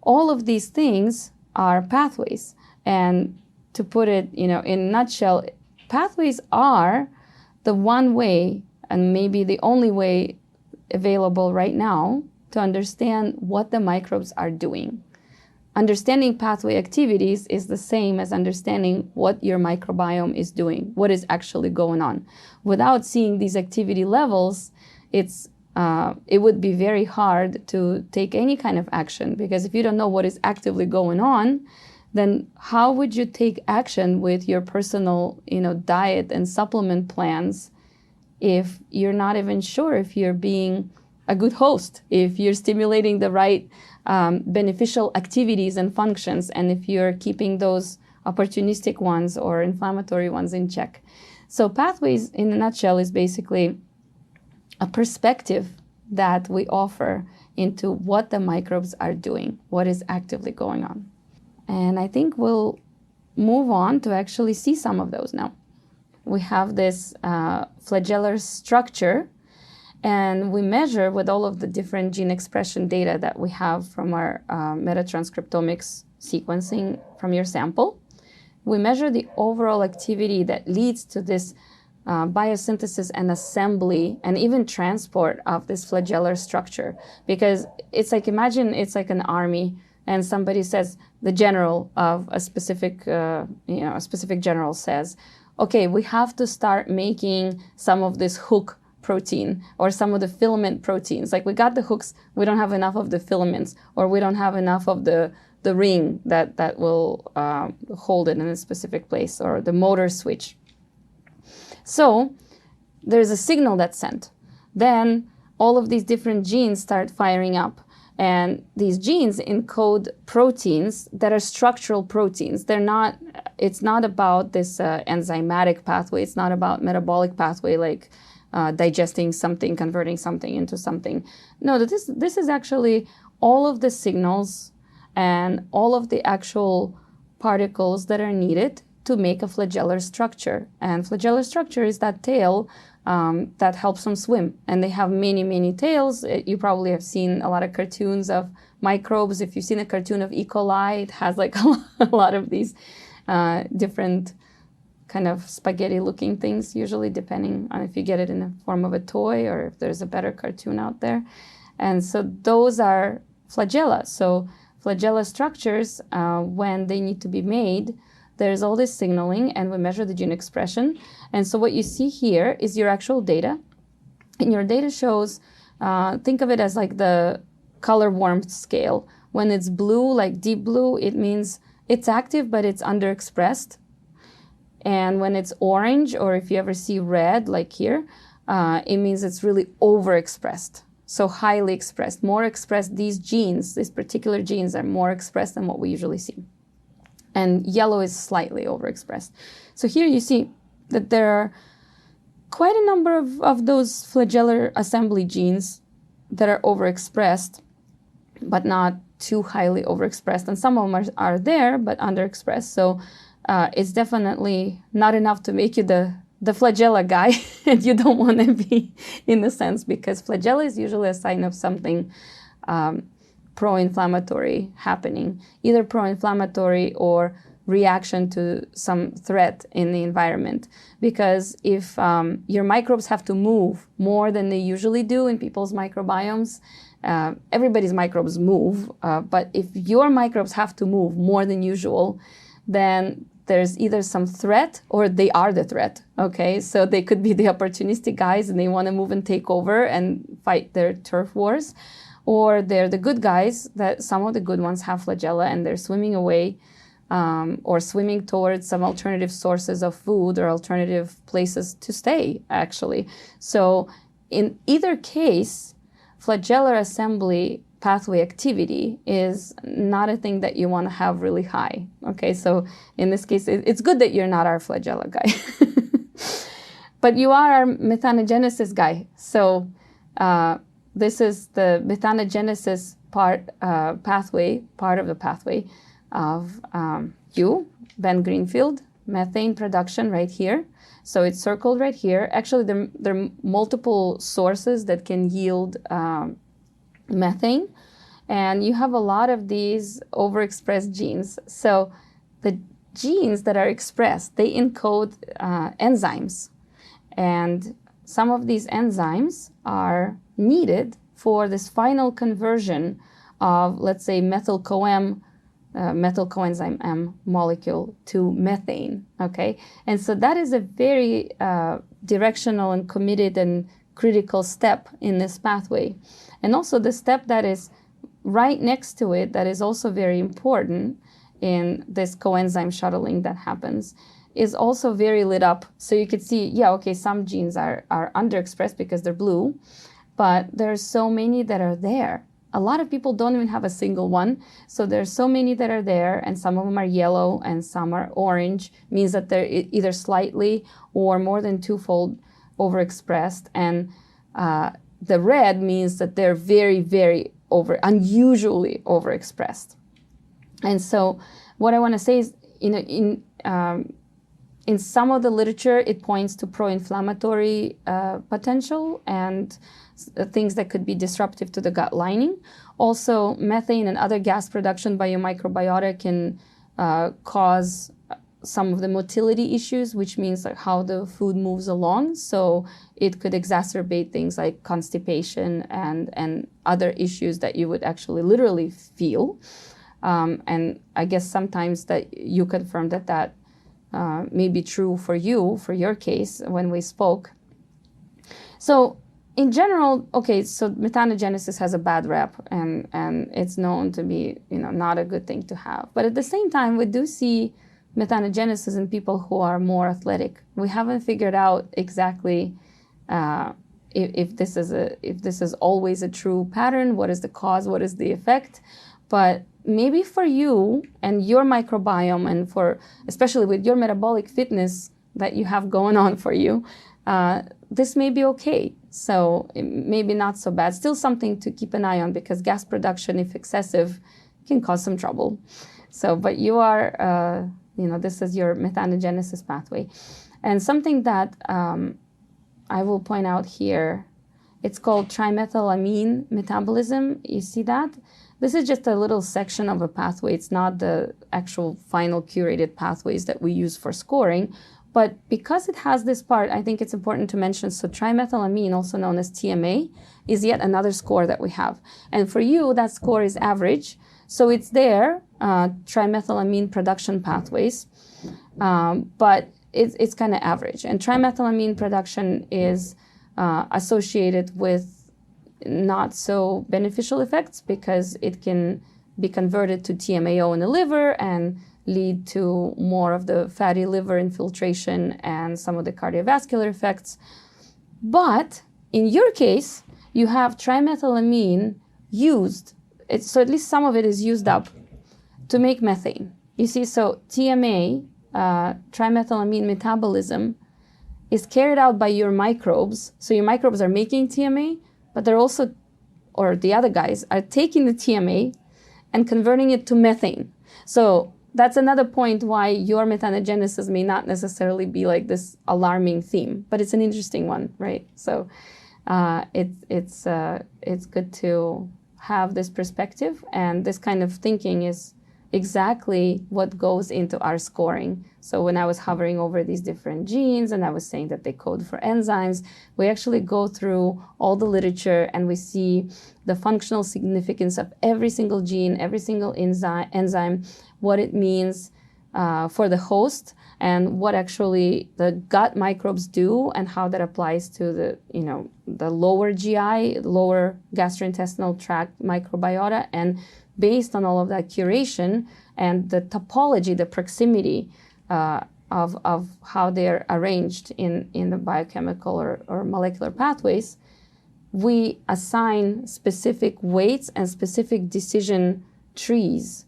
all of these things are pathways. And to put it, in a nutshell, pathways are the one way, and maybe the only way available right now, to understand what the microbes are doing. Understanding pathway activities is the same as understanding what your microbiome is doing, what is actually going on. Without seeing these activity levels, it would be very hard to take any kind of action, because if you don't know what is actively going on, then how would you take action with your personal, diet and supplement plans if you're not even sure if you're being a good host, if you're stimulating the right beneficial activities and functions, and if you're keeping those opportunistic ones or inflammatory ones in check. So pathways, in a nutshell, is basically a perspective that we offer into what the microbes are doing, what is actively going on. And I think we'll move on to actually see some of those now. We have this flagellar structure, and we measure with all of the different gene expression data that we have from our metatranscriptomics sequencing from your sample. We measure the overall activity that leads to this biosynthesis and assembly and even transport of this flagellar structure. Because it's like, imagine it's like an army, and somebody says, the general of a specific general says, okay, we have to start making some of this hook protein or some of the filament proteins. Like, we got the hooks, we don't have enough of the filaments, or we don't have enough of the ring that will hold it in a specific place, or the motor switch. So there's a signal that's sent. Then all of these different genes start firing up. And these genes encode proteins that are structural proteins. It's not about this enzymatic pathway. It's not about metabolic pathway, like digesting something, converting something into something. No, this is actually all of the signals and all of the actual particles that are needed to make a flagellar structure. And flagellar structure is that tail that helps them swim. And they have many, many tails. You probably have seen a lot of cartoons of microbes. If you've seen a cartoon of E. coli, it has like a lot of these different kind of spaghetti-looking things, usually depending on if you get it in the form of a toy or if there's a better cartoon out there. And so those are flagella. So flagella structures, when they need to be made, there's all this signaling, and we measure the gene expression. And so what you see here is your actual data. And your data shows, think of it as like the color warmth scale. When it's blue, like deep blue, it means it's active, but it's underexpressed. And when it's orange, or if you ever see red, like here, it means it's really overexpressed. So highly expressed, more expressed. These genes, these particular genes, are more expressed than what we usually see. And yellow is slightly overexpressed. So here you see that there are quite a number of those flagellar assembly genes that are overexpressed, but not too highly overexpressed. And some of them are there, but underexpressed. So it's definitely not enough to make you the flagella guy, and you don't want to be, in a sense, because flagella is usually a sign of something pro-inflammatory happening, either pro-inflammatory or reaction to some threat in the environment. Because if your microbes have to move more than they usually do in people's microbiomes, everybody's microbes move, but if your microbes have to move more than usual, then there's either some threat or they are the threat, okay? So they could be the opportunistic guys and they want to move and take over and fight their turf wars. or they're the good guys, that some of the good ones have flagella and they're swimming away or swimming towards some alternative sources of food or alternative places to stay, actually. So in either case, flagellar assembly pathway activity is not a thing that you want to have really high. Okay, so in this case, it's good that you're not our flagella guy. But you are our methanogenesis guy. So this is the methanogenesis part of the pathway of Ben Greenfield, methane production right here. So it's circled right here. Actually, there are multiple sources that can yield methane, and you have a lot of these overexpressed genes. So the genes that are expressed, they encode enzymes, and some of these enzymes are needed for this final conversion of, let's say, methyl coenzyme M molecule to methane, okay? And so that is a very directional and committed and critical step in this pathway. And also the step that is right next to it that is also very important in this coenzyme shuttling that happens is also very lit up. So you could see, yeah, okay, some genes are underexpressed because they're blue, but there are so many that are there. A lot of people don't even have a single one. So there's so many that are there, and some of them are yellow and some are orange, means that they're either slightly or more than twofold overexpressed. And the red means that they're very, very unusually overexpressed. And so what I want to say is, in some of the literature, it points to pro-inflammatory potential and things that could be disruptive to the gut lining. Also, methane and other gas production by your microbiota can cause some of the motility issues, which means like how the food moves along. So it could exacerbate things like constipation and other issues that you would actually literally feel. And I guess sometimes that you confirmed that may be true for you, for your case, when we spoke. So in general, okay, so methanogenesis has a bad rep, and it's known to be, not a good thing to have. But at the same time, we do see methanogenesis in people who are more athletic. We haven't figured out exactly if this is always a true pattern. What is the cause? What is the effect? But maybe for you and your microbiome, and for especially with your metabolic fitness that you have going on for you, this may be okay. So maybe not so bad. Still something to keep an eye on, because gas production, if excessive, can cause some trouble. So, but you are, this is your methanogenesis pathway. And something that I will point out here, it's called trimethylamine metabolism. You see that? This is just a little section of a pathway. It's not the actual final curated pathways that we use for scoring. But because it has this part, I think it's important to mention. So trimethylamine, also known as TMA, is yet another score that we have. And for you, that score is average. So it's there, trimethylamine production pathways, but it's kind of average. And trimethylamine production is associated with not so beneficial effects, because it can be converted to TMAO in the liver and lead to more of the fatty liver infiltration and some of the cardiovascular effects. But in your case, you have trimethylamine used, so at least some of it is used up to make methane. You see, so TMA, trimethylamine metabolism, is carried out by your microbes. So your microbes are making TMA, but they're also, or the other guys, are taking the TMA and converting it to methane. So that's another point why your methanogenesis may not necessarily be like this alarming theme, but it's an interesting one, right? So it's good to have this perspective, and this kind of thinking is exactly what goes into our scoring. So when I was hovering over these different genes and I was saying that they code for enzymes, we actually go through all the literature and we see the functional significance of every single gene, every single enzyme, what it means, for the host and what actually the gut microbes do and how that applies to the lower GI, lower gastrointestinal tract microbiota. And based on all of that curation and the topology, the proximity of how they're arranged in the biochemical or molecular pathways, we assign specific weights and specific decision trees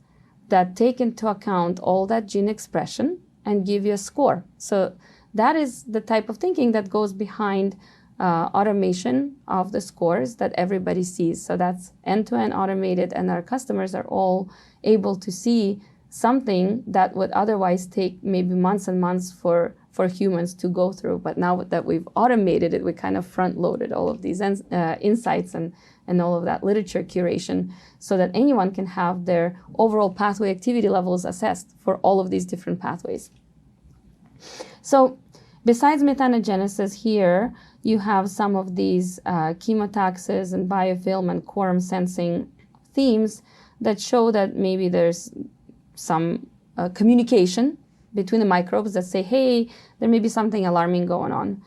that take into account all that gene expression and give you a score. So that is the type of thinking that goes behind automation of the scores that everybody sees. So that's end-to-end automated, and our customers are all able to see something that would otherwise take maybe months and months for humans to go through. But now that we've automated it, we kind of front-loaded all of these insights and all of that literature curation so that anyone can have their overall pathway activity levels assessed for all of these different pathways. So besides methanogenesis here, you have some of these chemotaxis and biofilm and quorum sensing themes that show that maybe there's some communication between the microbes that say, hey, there may be something alarming going on.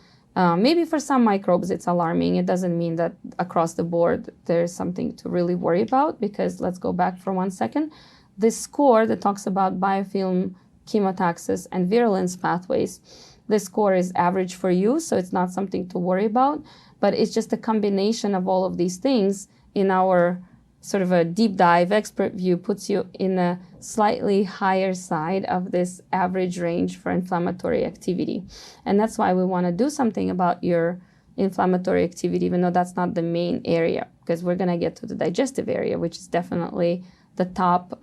Maybe for some microbes it's alarming. It doesn't mean that across the board there's something to really worry about, because let's go back for 1 second. This score that talks about biofilm, chemotaxis, and virulence pathways, this score is average for you, so it's not something to worry about, but it's just a combination of all of these things in our sort of a deep dive expert view puts you in a slightly higher side of this average range for inflammatory activity. And that's why we want to do something about your inflammatory activity, even though that's not the main area, because we're going to get to the digestive area, which is definitely the top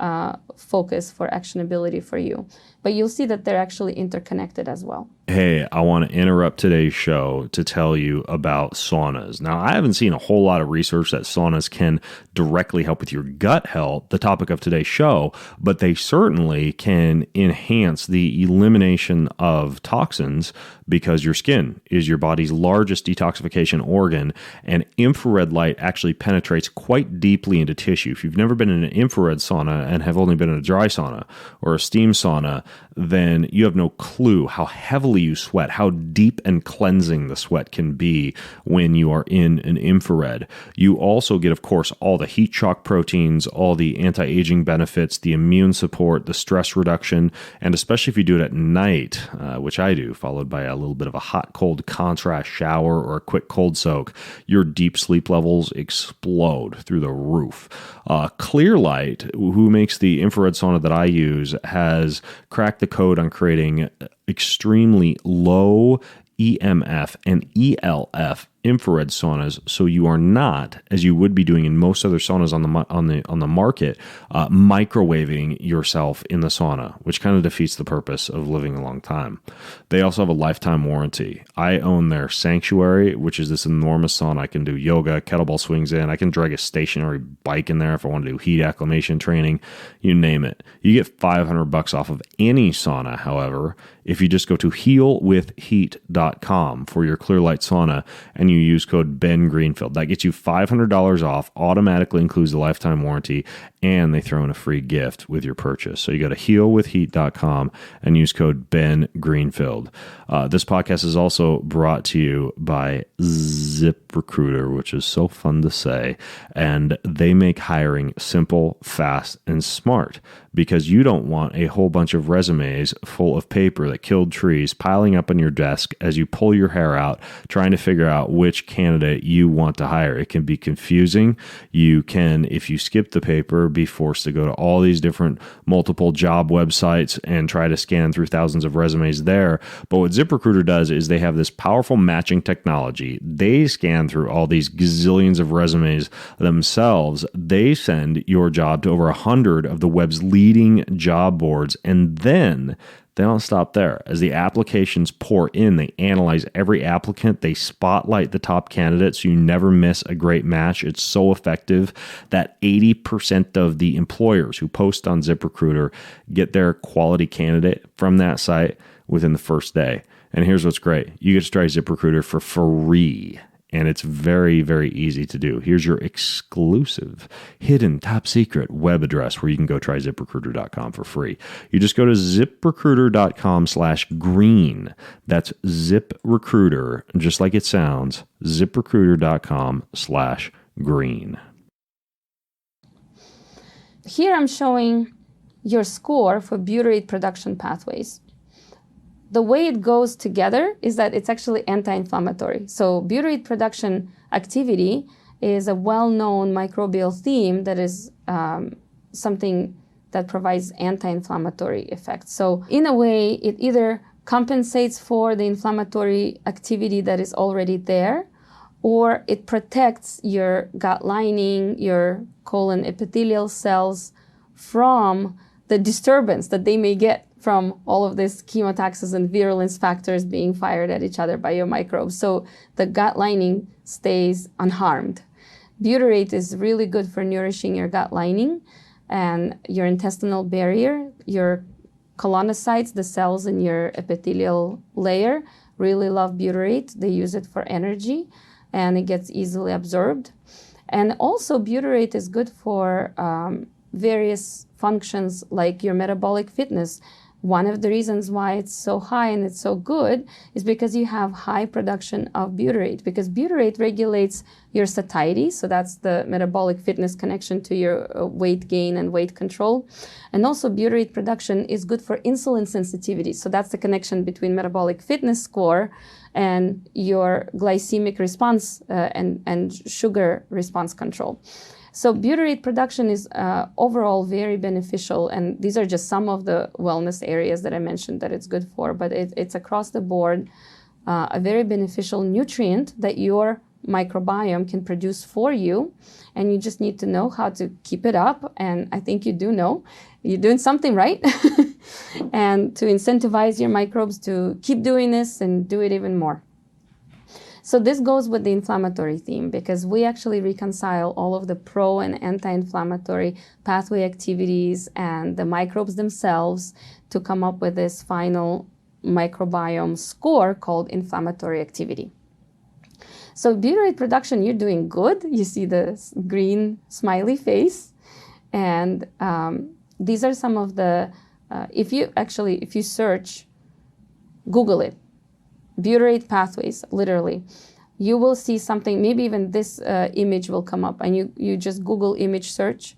focus for actionability for you. But you'll see that they're actually interconnected as well. Hey, I want to interrupt today's show to tell you about saunas. Now, I haven't seen a whole lot of research that saunas can directly help with your gut health, the topic of today's show, but they certainly can enhance the elimination of toxins, because your skin is your body's largest detoxification organ, and infrared light actually penetrates quite deeply into tissue. If you've never been in an infrared sauna and have only been in a dry sauna or a steam sauna, then you have no clue how heavily you sweat, how deep and cleansing the sweat can be when you are in an infrared. You also get, of course, all the heat shock proteins, all the anti-aging benefits, the immune support, the stress reduction, and especially if you do it at night, which I do, followed by a little bit of a hot-cold contrast shower or a quick cold soak, your deep sleep levels explode through the roof. Clearlight, who makes the infrared sauna that I use, has cracked the code on creating extremely low EMF and ELF infrared saunas, so you are not, as you would be doing in most other saunas on the market, microwaving yourself in the sauna, which kind of defeats the purpose of living a long time. They also have a lifetime warranty. I own their Sanctuary, which is this enormous sauna. I can do yoga, kettlebell swings in. I can drag a stationary bike in there if I want to do heat acclimation training. You name it. You get $500 off of any sauna, however, if you just go to healwithheat.com for your Clearlight sauna and you use code Ben Greenfield. That gets you $500 off, automatically includes the lifetime warranty, and they throw in a free gift with your purchase. So you go to healwithheat.com and use code Ben Greenfield. This podcast is also brought to you by ZipRecruiter, which is so fun to say, and they make hiring simple, fast, and smart, because you don't want a whole bunch of resumes full of paper that killed trees piling up on your desk as you pull your hair out trying to figure out which candidate you want to hire. It can be confusing. You can, if you skip the paper, be forced to go to all these different multiple job websites and try to scan through thousands of resumes there. But what ZipRecruiter does is they have this powerful matching technology. They scan through all these gazillions of resumes themselves. They send your job to over 100 of the web's leading job boards, and then they don't stop there. As the applications pour in, they analyze every applicant. They spotlight the top candidates so you never miss a great match. It's so effective that 80% of the employers who post on ZipRecruiter get their quality candidate from that site within the first day. And here's what's great. You get to try ZipRecruiter for free and it's very, very easy to do. Here's your exclusive, hidden, top secret web address where you can go try ZipRecruiter.com for free. You just go to ZipRecruiter.com/green. That's ZipRecruiter, just like it sounds, ZipRecruiter.com/green. Here I'm showing your score for butyrate production pathways. The way it goes together is that it's actually anti-inflammatory. So butyrate production activity is a well-known microbial theme that is something that provides anti-inflammatory effects. So in a way, it either compensates for the inflammatory activity that is already there, or it protects your gut lining, your colon epithelial cells from the disturbance that they may get from all of these chemotaxis and virulence factors being fired at each other by your microbes. So the gut lining stays unharmed. Butyrate is really good for nourishing your gut lining and your intestinal barrier. Your colonocytes, the cells in your epithelial layer, really love butyrate. They use it for energy, and it gets easily absorbed. And also butyrate is good for various functions like your metabolic fitness. One of the reasons why it's so high and it's so good is because you have high production of butyrate, because butyrate regulates your satiety, so that's the metabolic fitness connection to your weight gain and weight control. And also butyrate production is good for insulin sensitivity, so that's the connection between metabolic fitness score and your glycemic response and sugar response control. So butyrate production is overall very beneficial, and these are just some of the wellness areas that I mentioned that it's good for, but it's across the board a very beneficial nutrient that your microbiome can produce for you, and you just need to know how to keep it up, and I think you do know. You're doing something right, and to incentivize your microbes to keep doing this and do it even more. So this goes with the inflammatory theme, because we actually reconcile all of the pro and anti-inflammatory pathway activities and the microbes themselves to come up with this final microbiome score called inflammatory activity. So butyrate production, you're doing good. You see the green smiley face. And these are some of the, if you search, Google it, Butyrate Pathways, literally, you will see something, maybe even this image will come up, and you just Google image search,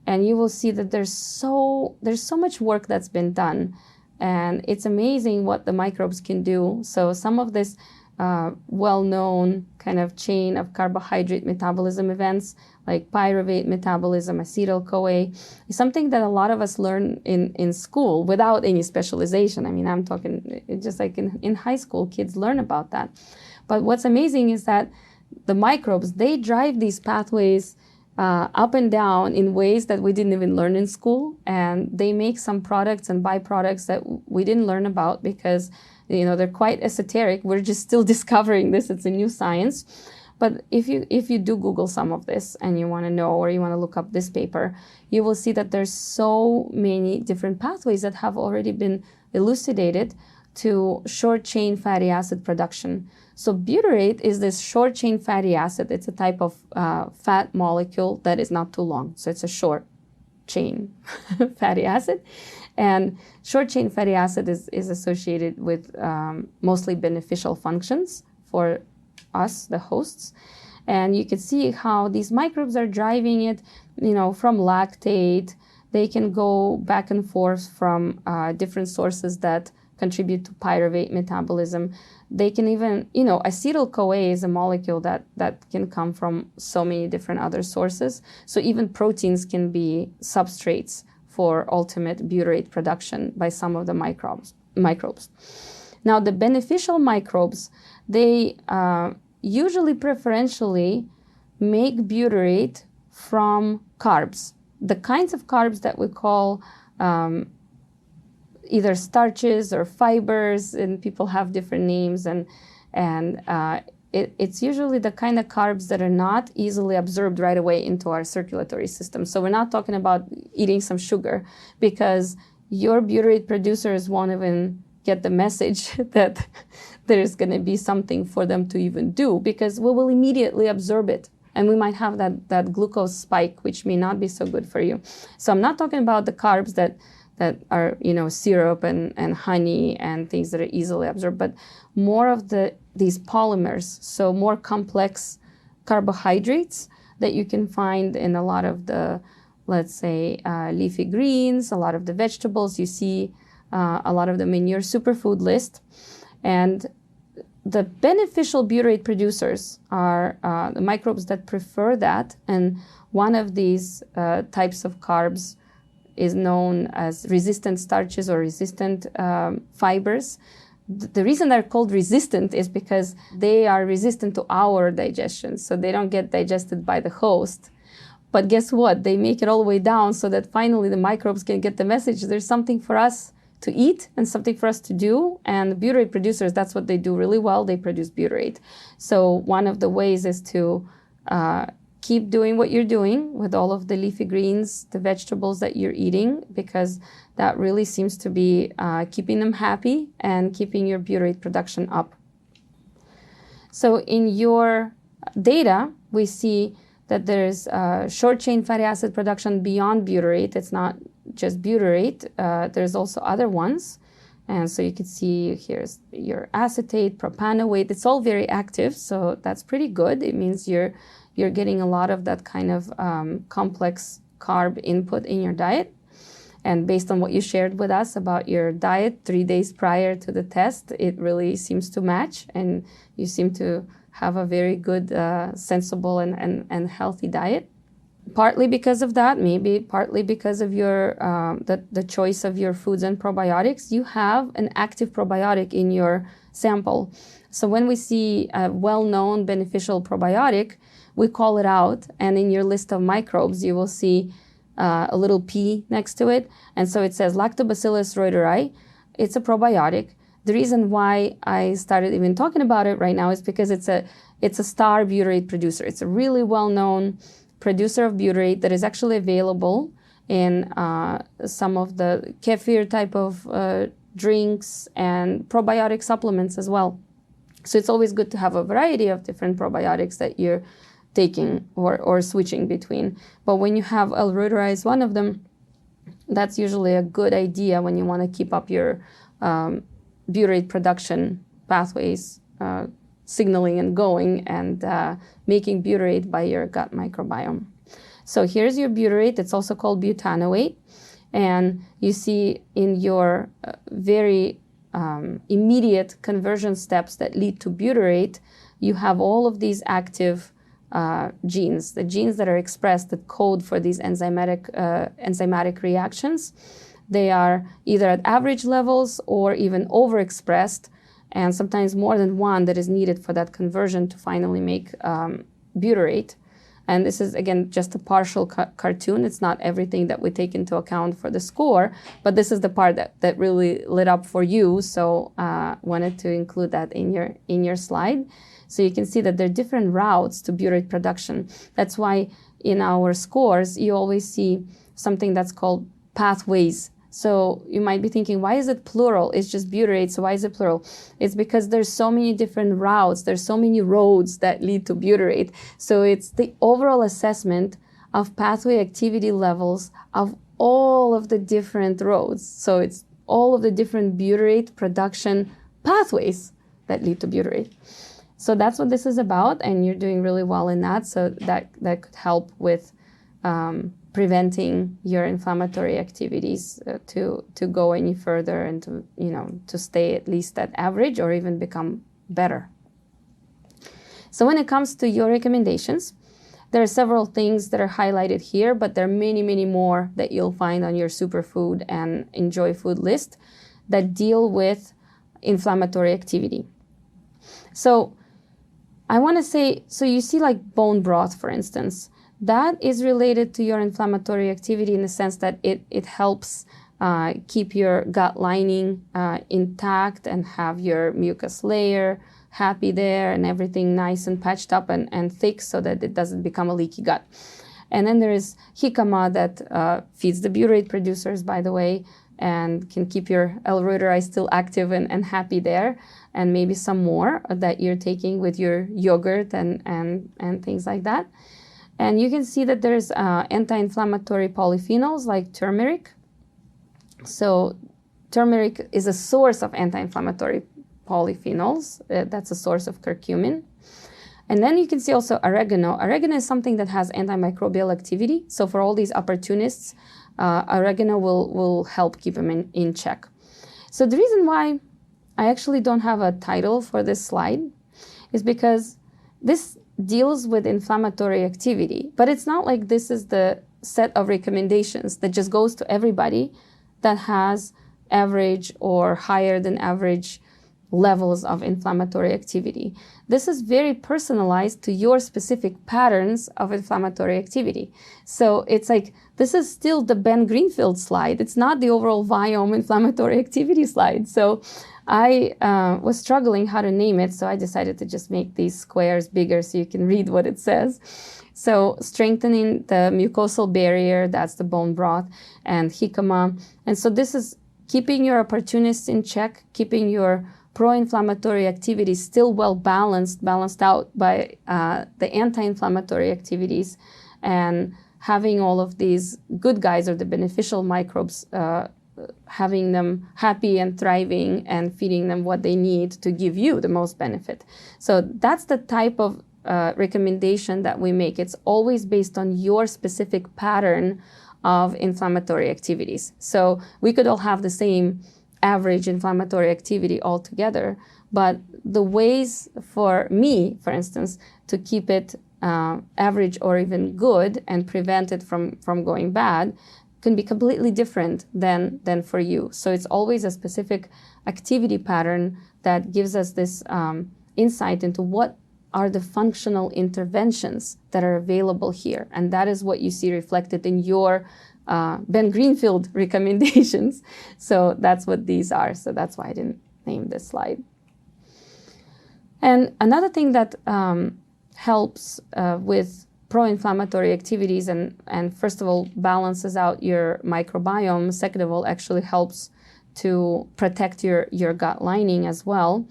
and you will see that there's so much work that's been done, and it's amazing what the microbes can do. So some of this well-known kind of chain of carbohydrate metabolism events, like pyruvate metabolism, acetyl-CoA, is something that a lot of us learn in school without any specialization. I mean, I'm talking just like in high school, kids learn about that. But what's amazing is that the microbes, they drive these pathways up and down in ways that we didn't even learn in school, and they make some products and byproducts that we didn't learn about because they're quite esoteric. We're just still discovering this. It's a new science. But if you do Google some of this and you want to know, or you want to look up this paper, you will see that there's so many different pathways that have already been elucidated to short-chain fatty acid production. So butyrate is this short-chain fatty acid. It's a type of fat molecule that is not too long. So it's a short-chain fatty acid. And short-chain fatty acid is associated with mostly beneficial functions for us, the hosts. And you can see how these microbes are driving it, from lactate. They can go back and forth from different sources that contribute to pyruvate metabolism. They can even, acetyl-CoA is a molecule that can come from so many different other sources. So even proteins can be substrates for ultimate butyrate production by some of the microbes. Now, the beneficial microbes, they usually preferentially make butyrate from carbs. The kinds of carbs that we call either starches or fibers, and people have different names, and it's usually the kind of carbs that are not easily absorbed right away into our circulatory system. So we're not talking about eating some sugar, because your butyrate producers won't even get the message that there's going to be something for them to even do, because we will immediately absorb it. And we might have that glucose spike, which may not be so good for you. So I'm not talking about the carbs that are, syrup and honey and things that are easily absorbed, but more of these polymers, so more complex carbohydrates that you can find in a lot of the, let's say, leafy greens, a lot of the vegetables. You see a lot of them in your superfood list. And the beneficial butyrate producers are the microbes that prefer that. And one of these types of carbs is known as resistant starches or resistant fibers. The reason they're called resistant is because they are resistant to our digestion, so they don't get digested by the host. But guess what? They make it all the way down so that finally the microbes can get the message there's something for us to eat and something for us to do. And the butyrate producers, that's what they do really well. They produce butyrate. So one of the ways is to keep doing what you're doing with all of the leafy greens, the vegetables that you're eating, because that really seems to be keeping them happy and keeping your butyrate production up. So in your data, we see that there's short-chain fatty acid production beyond butyrate. It's not just butyrate. There's also other ones. And so you can see here's your acetate, propanoate. It's all very active, so that's pretty good. It means you're getting a lot of that kind of complex carb input in your diet. And based on what you shared with us about your diet 3 days prior to the test, it really seems to match. And you seem to have a very good, sensible and healthy diet. Partly because of that, maybe partly because of your the choice of your foods and probiotics, you have an active probiotic in your sample. So when we see a well-known beneficial probiotic, we call it out, and in your list of microbes, you will see a little P next to it. And so it says Lactobacillus reuteri. It's a probiotic. The reason why I started even talking about it right now is because it's a star butyrate producer. It's a really well-known producer of butyrate that is actually available in some of the kefir type of drinks and probiotic supplements as well. So it's always good to have a variety of different probiotics that you're taking or switching between. But when you have L-reuteri as one of them, that's usually a good idea when you want to keep up your butyrate production pathways, signaling and going and making butyrate by your gut microbiome. So here's your butyrate. It's also called butanoate. And you see in your very immediate conversion steps that lead to butyrate, you have all of these active genes, the genes that are expressed that code for these enzymatic reactions. They are either at average levels or even overexpressed, and sometimes more than one that is needed for that conversion to finally make butyrate. And this is, again, just a partial cartoon. It's not everything that we take into account for the score, but this is the part that really lit up for you. So wanted to include that in your slide. So you can see that there are different routes to butyrate production. That's why in our scores, you always see something that's called pathways. So you might be thinking, why is it plural? It's just butyrate, so why is it plural? It's because there's so many different routes. There's so many roads that lead to butyrate. So it's the overall assessment of pathway activity levels of all of the different roads. So it's all of the different butyrate production pathways that lead to butyrate. So that's what this is about, and you're doing really well in that. So that could help with preventing your inflammatory activities to go any further and to stay at least at average or even become better. So when it comes to your recommendations, there are several things that are highlighted here, but there are many, many more that you'll find on your superfood and enjoy food list that deal with inflammatory activity. So I want to say, so you see like bone broth, for instance, that is related to your inflammatory activity in the sense that it helps keep your gut lining intact and have your mucus layer happy there and everything nice and patched up and thick so that it doesn't become a leaky gut. And then there is jicama that feeds the butyrate producers, by the way, and can keep your L. reuteri still active and happy there, and maybe some more that you're taking with your yogurt and things like that. And you can see that there's anti-inflammatory polyphenols like turmeric. So turmeric is a source of anti-inflammatory polyphenols. That's a source of curcumin. And then you can see also oregano. Oregano is something that has antimicrobial activity. So for all these opportunists, oregano will help keep them in check. So the reason why I actually don't have a title for this slide is because this deals with inflammatory activity, but it's not like this is the set of recommendations that just goes to everybody that has average or higher than average levels of inflammatory activity. This is very personalized to your specific patterns of inflammatory activity. So it's like, this is still the Ben Greenfield slide. It's not the overall Viome inflammatory activity slide. So I was struggling how to name it, so I decided to just make these squares bigger so you can read what it says. So strengthening the mucosal barrier, that's the bone broth, and jicama. And so this is keeping your opportunists in check, keeping your pro-inflammatory activities still well balanced out by the anti-inflammatory activities, and having all of these good guys or the beneficial microbes, having them happy and thriving and feeding them what they need to give you the most benefit. So that's the type of recommendation that we make. It's always based on your specific pattern of inflammatory activities. So we could all have the same average inflammatory activity altogether, but the ways for me, for instance, to keep it average or even good and prevent it from going bad can be completely different than for you. So it's always a specific activity pattern that gives us this insight into what are the functional interventions that are available here. And that is what you see reflected in your Ben Greenfield recommendations. So that's what these are. So that's why I didn't name this slide. And another thing that helps with pro-inflammatory activities and first of all balances out your microbiome, second of all actually helps to protect your gut lining as well,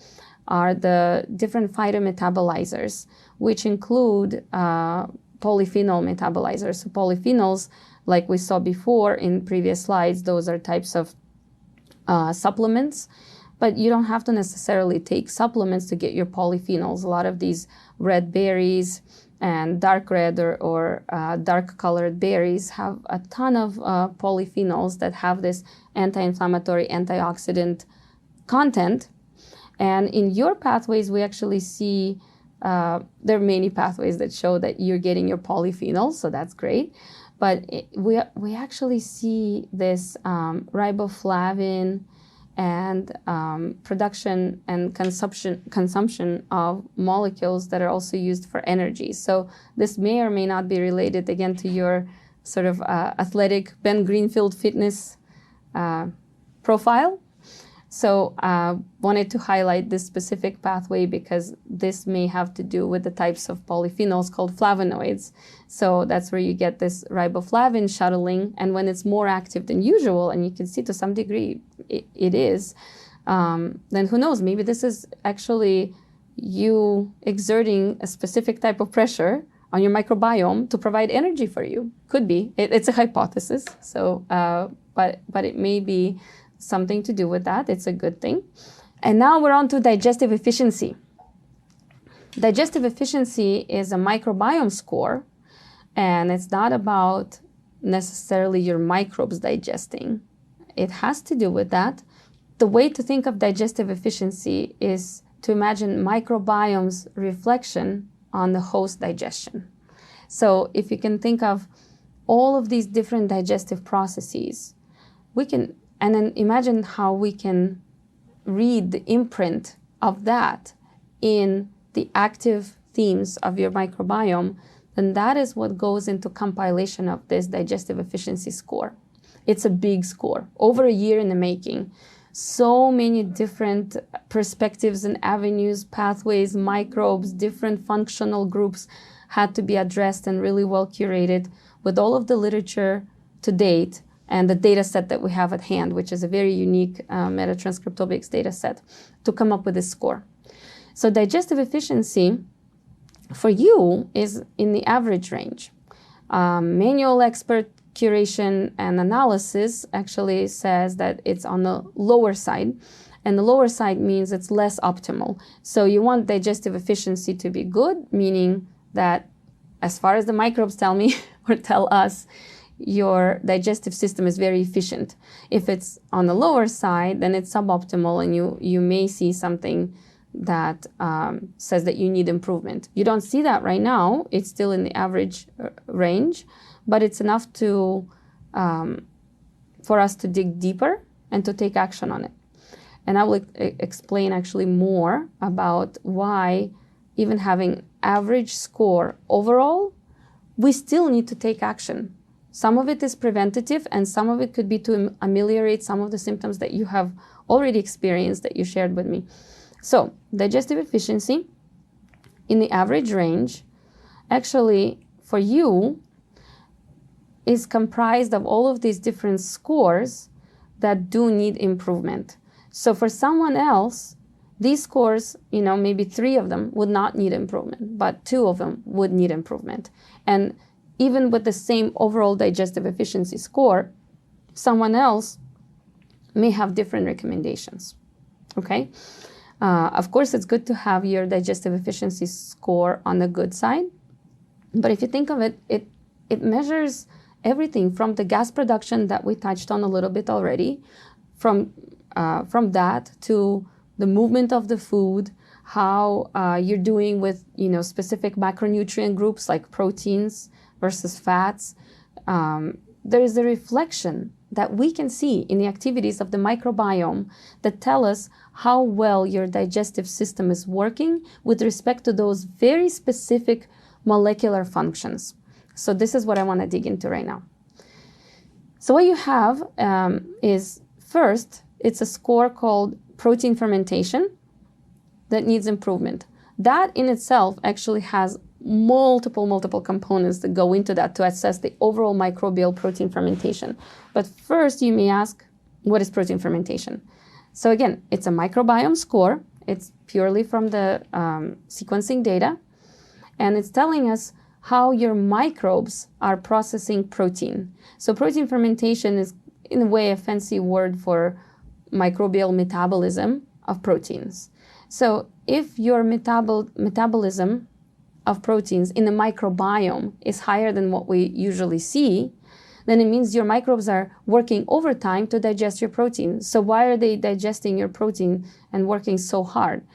are the different phytometabolizers, which include polyphenol metabolizers. So polyphenols, like we saw before in previous slides, those are types of supplements, but you don't have to necessarily take supplements to get your polyphenols. A lot of these red berries and dark red or dark colored berries have a ton of polyphenols that have this anti-inflammatory, antioxidant content. And in your pathways, we actually see there are many pathways that show that you're getting your polyphenols, so that's great. But we actually see this riboflavin and production and consumption of molecules that are also used for energy. So this may or may not be related, again, to your sort of athletic Ben Greenfield fitness profile. So wanted to highlight this specific pathway because this may have to do with the types of polyphenols called flavonoids. So that's where you get this riboflavin shuttling, and when it's more active than usual, and you can see to some degree it is, then who knows, maybe this is actually you exerting a specific type of pressure on your microbiome to provide energy for you. Could be. It's a hypothesis. So, but it may be something to do with that. It's a good thing. And now we're on to digestive efficiency. Digestive efficiency is a microbiome score, and it's not about necessarily your microbes digesting. It has to do with that. The way to think of digestive efficiency is to imagine microbiome's reflection on the host digestion. So if you can think of all of these different digestive processes, we can, and then imagine how we can read the imprint of that in the active themes of your microbiome, then that is what goes into compilation of this digestive efficiency score. It's a big score, over a year in the making. So many different perspectives and avenues, pathways, microbes, different functional groups had to be addressed and really well curated with all of the literature to date and the data set that we have at hand, which is a very unique metatranscriptomics data set, to come up with this score. So digestive efficiency for you is in the average range. Manual expert curation and analysis actually says that it's on the lower side, and the lower side means it's less optimal. So you want digestive efficiency to be good, meaning that as far as the microbes tell me or tell us, your digestive system is very efficient. If it's on the lower side, then it's suboptimal, and you may see something that says that you need improvement. You don't see that right now. It's still in the average range, but it's enough to for us to dig deeper and to take action on it. And I will explain actually more about why even having average score overall, we still need to take action. Some of it is preventative, and some of it could be to ameliorate some of the symptoms that you have already experienced that you shared with me. So digestive efficiency in the average range, actually for you, is comprised of all of these different scores that do need improvement. So for someone else, these scores, maybe 3 of them would not need improvement, but 2 of them would need improvement. And even with the same overall digestive efficiency score, someone else may have different recommendations, okay? Of course, it's good to have your digestive efficiency score on the good side, but if you think of it, it measures everything from the gas production that we touched on a little bit already, from that to the movement of the food, how you're doing with specific macronutrient groups like proteins versus fats. There is a reflection that we can see in the activities of the microbiome that tell us how well your digestive system is working with respect to those very specific molecular functions. So this is what I want to dig into right now. So what you have is, first, it's a score called protein fermentation that needs improvement. That in itself actually has multiple components that go into that to assess the overall microbial protein fermentation. But first, you may ask, what is protein fermentation? So again, it's a microbiome score. It's purely from the sequencing data, and it's telling us how your microbes are processing protein. So protein fermentation is, in a way, a fancy word for microbial metabolism of proteins. So if your metabolism of proteins in the microbiome is higher than what we usually see, then it means your microbes are working overtime to digest your protein. So why are they digesting your protein and working so hard?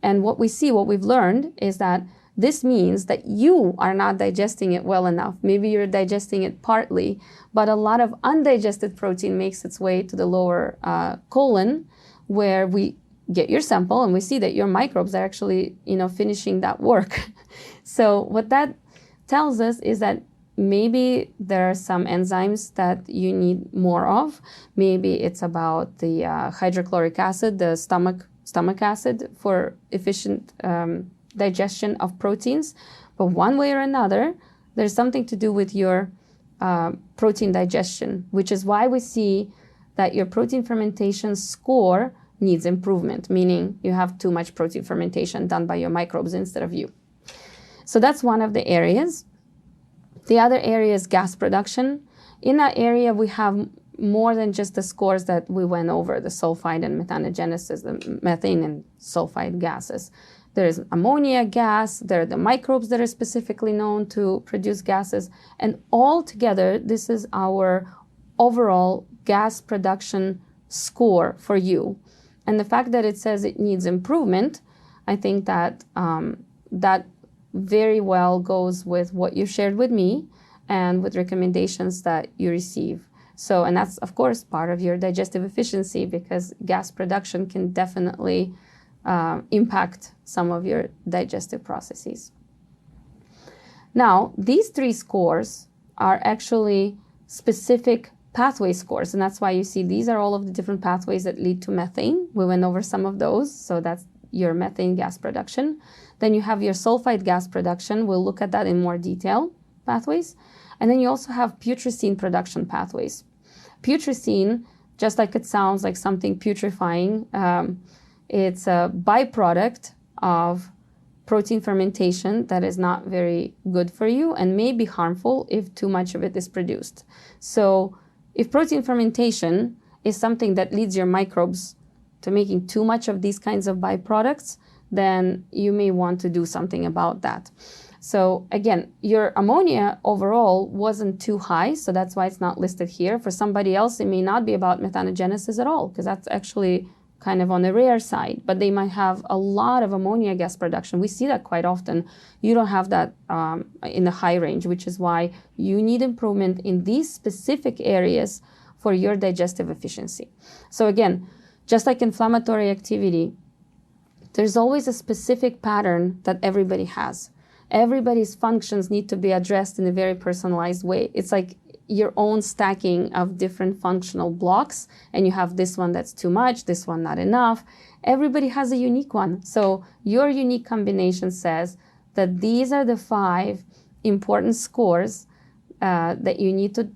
And what we've learned is that this means that you are not digesting it well enough. Maybe you're digesting it partly, but a lot of undigested protein makes its way to the lower colon, where we get your sample and we see that your microbes are actually, finishing that work. So what that tells us is that maybe there are some enzymes that you need more of. Maybe it's about the hydrochloric acid, the stomach acid for efficient digestion of proteins. But one way or another, there's something to do with your protein digestion, which is why we see that your protein fermentation score needs improvement, meaning you have too much protein fermentation done by your microbes instead of you. So that's one of the areas. The other area is gas production. In that area, we have more than just the scores that we went over, the sulfide and methanogenesis, the methane and sulfide gases. There is ammonia gas, there are the microbes that are specifically known to produce gases, and all together, this is our overall gas production score for you. And the fact that it says it needs improvement, I think that that very well goes with what you shared with me and with recommendations that you receive. So, and that's, of course, part of your digestive efficiency, because gas production can definitely impact some of your digestive processes. Now, these 3 scores are actually specific pathway scores, and that's why you see these are all of the different pathways that lead to methane. We went over some of those, so that's your methane gas production. Then you have your sulfide gas production. We'll look at that in more detail, pathways. And then you also have putrescine production pathways. putrescine, just like it sounds like something putrefying, it's a byproduct of protein fermentation that is not very good for you and may be harmful if too much of it is produced. So if protein fermentation is something that leads your microbes to making too much of these kinds of byproducts, then you may want to do something about that. So again, your ammonia overall wasn't too high, so that's why it's not listed here. For somebody else, it may not be about methanogenesis at all, because that's actually kind of on the rare side, but they might have a lot of ammonia gas production. We see that quite often. You don't have that in the high range, which is why you need improvement in these specific areas for your digestive efficiency. So again, just like inflammatory activity, there's always a specific pattern that everybody has. Everybody's functions need to be addressed in a very personalized way. It's like your own stacking of different functional blocks, and you have this one that's too much, this one not enough. Everybody has a unique one. So your unique combination says that these are the 5 important scores that you need to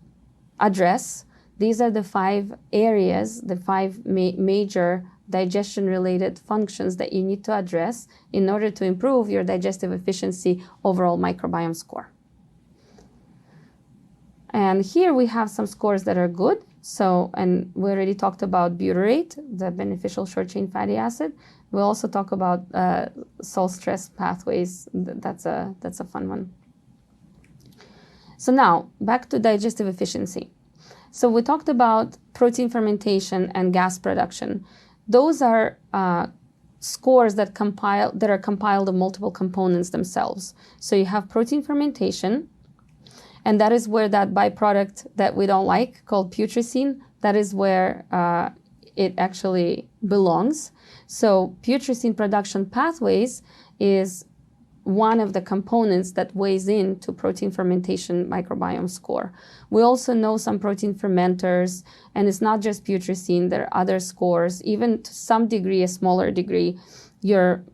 address. These are the 5 areas, the 5 major digestion-related functions that you need to address in order to improve your digestive efficiency overall microbiome score. And here we have some scores that are good. So, and we already talked about butyrate, the beneficial short-chain fatty acid. We'll also talk about salt stress pathways. That's a fun one. So now, back to digestive efficiency. So we talked about protein fermentation and gas production. Those are scores that are compiled of multiple components themselves. So you have protein fermentation, and that is where that byproduct that we don't like, called putrescine, that is where it actually belongs. So putrescine production pathways is one of the components that weighs into protein fermentation microbiome score. We also know some protein fermenters, and it's not just putrescine, there are other scores, even to some degree, a smaller degree. Your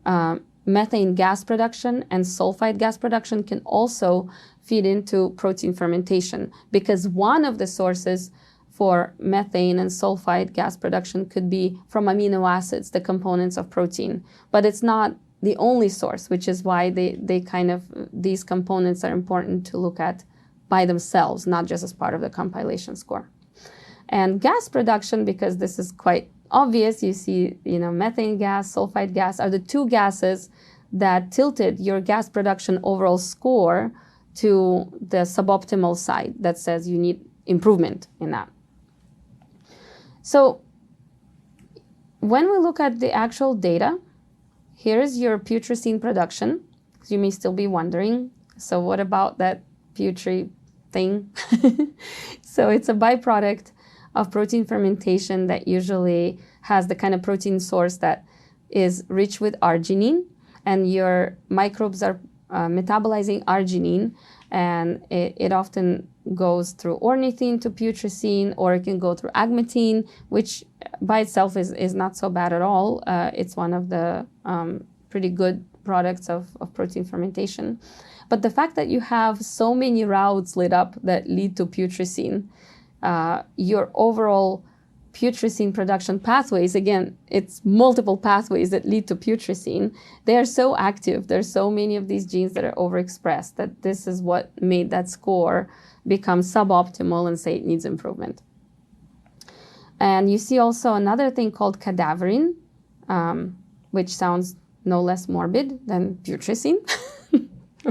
methane gas production and sulfide gas production can also feed into protein fermentation, because one of the sources for methane and sulfide gas production could be from amino acids, the components of protein, but it's not the only source, which is why these components are important to look at by themselves, not just as part of the compilation score. And gas production, because this is quite obvious, you see, methane gas, sulfide gas are the 2 gases that tilted your gas production overall score to the suboptimal side that says you need improvement in that. So when we look at the actual data, here is your putrescine production. You may still be wondering, so what about that putri thing? So it's a byproduct of protein fermentation that usually has the kind of protein source that is rich with arginine, and your microbes are metabolizing arginine, and it often goes through ornithine to putrescine, or it can go through agmatine, which by itself is not so bad at all. It's one of the pretty good products of protein fermentation. But the fact that you have so many routes lit up that lead to putrescine, your overall putrescine production pathways, again, it's multiple pathways that lead to putrescine. They are so active. There's so many of these genes that are overexpressed that this is what made that score become suboptimal and say it needs improvement. And you see also another thing called cadaverine, which sounds no less morbid than putrescine.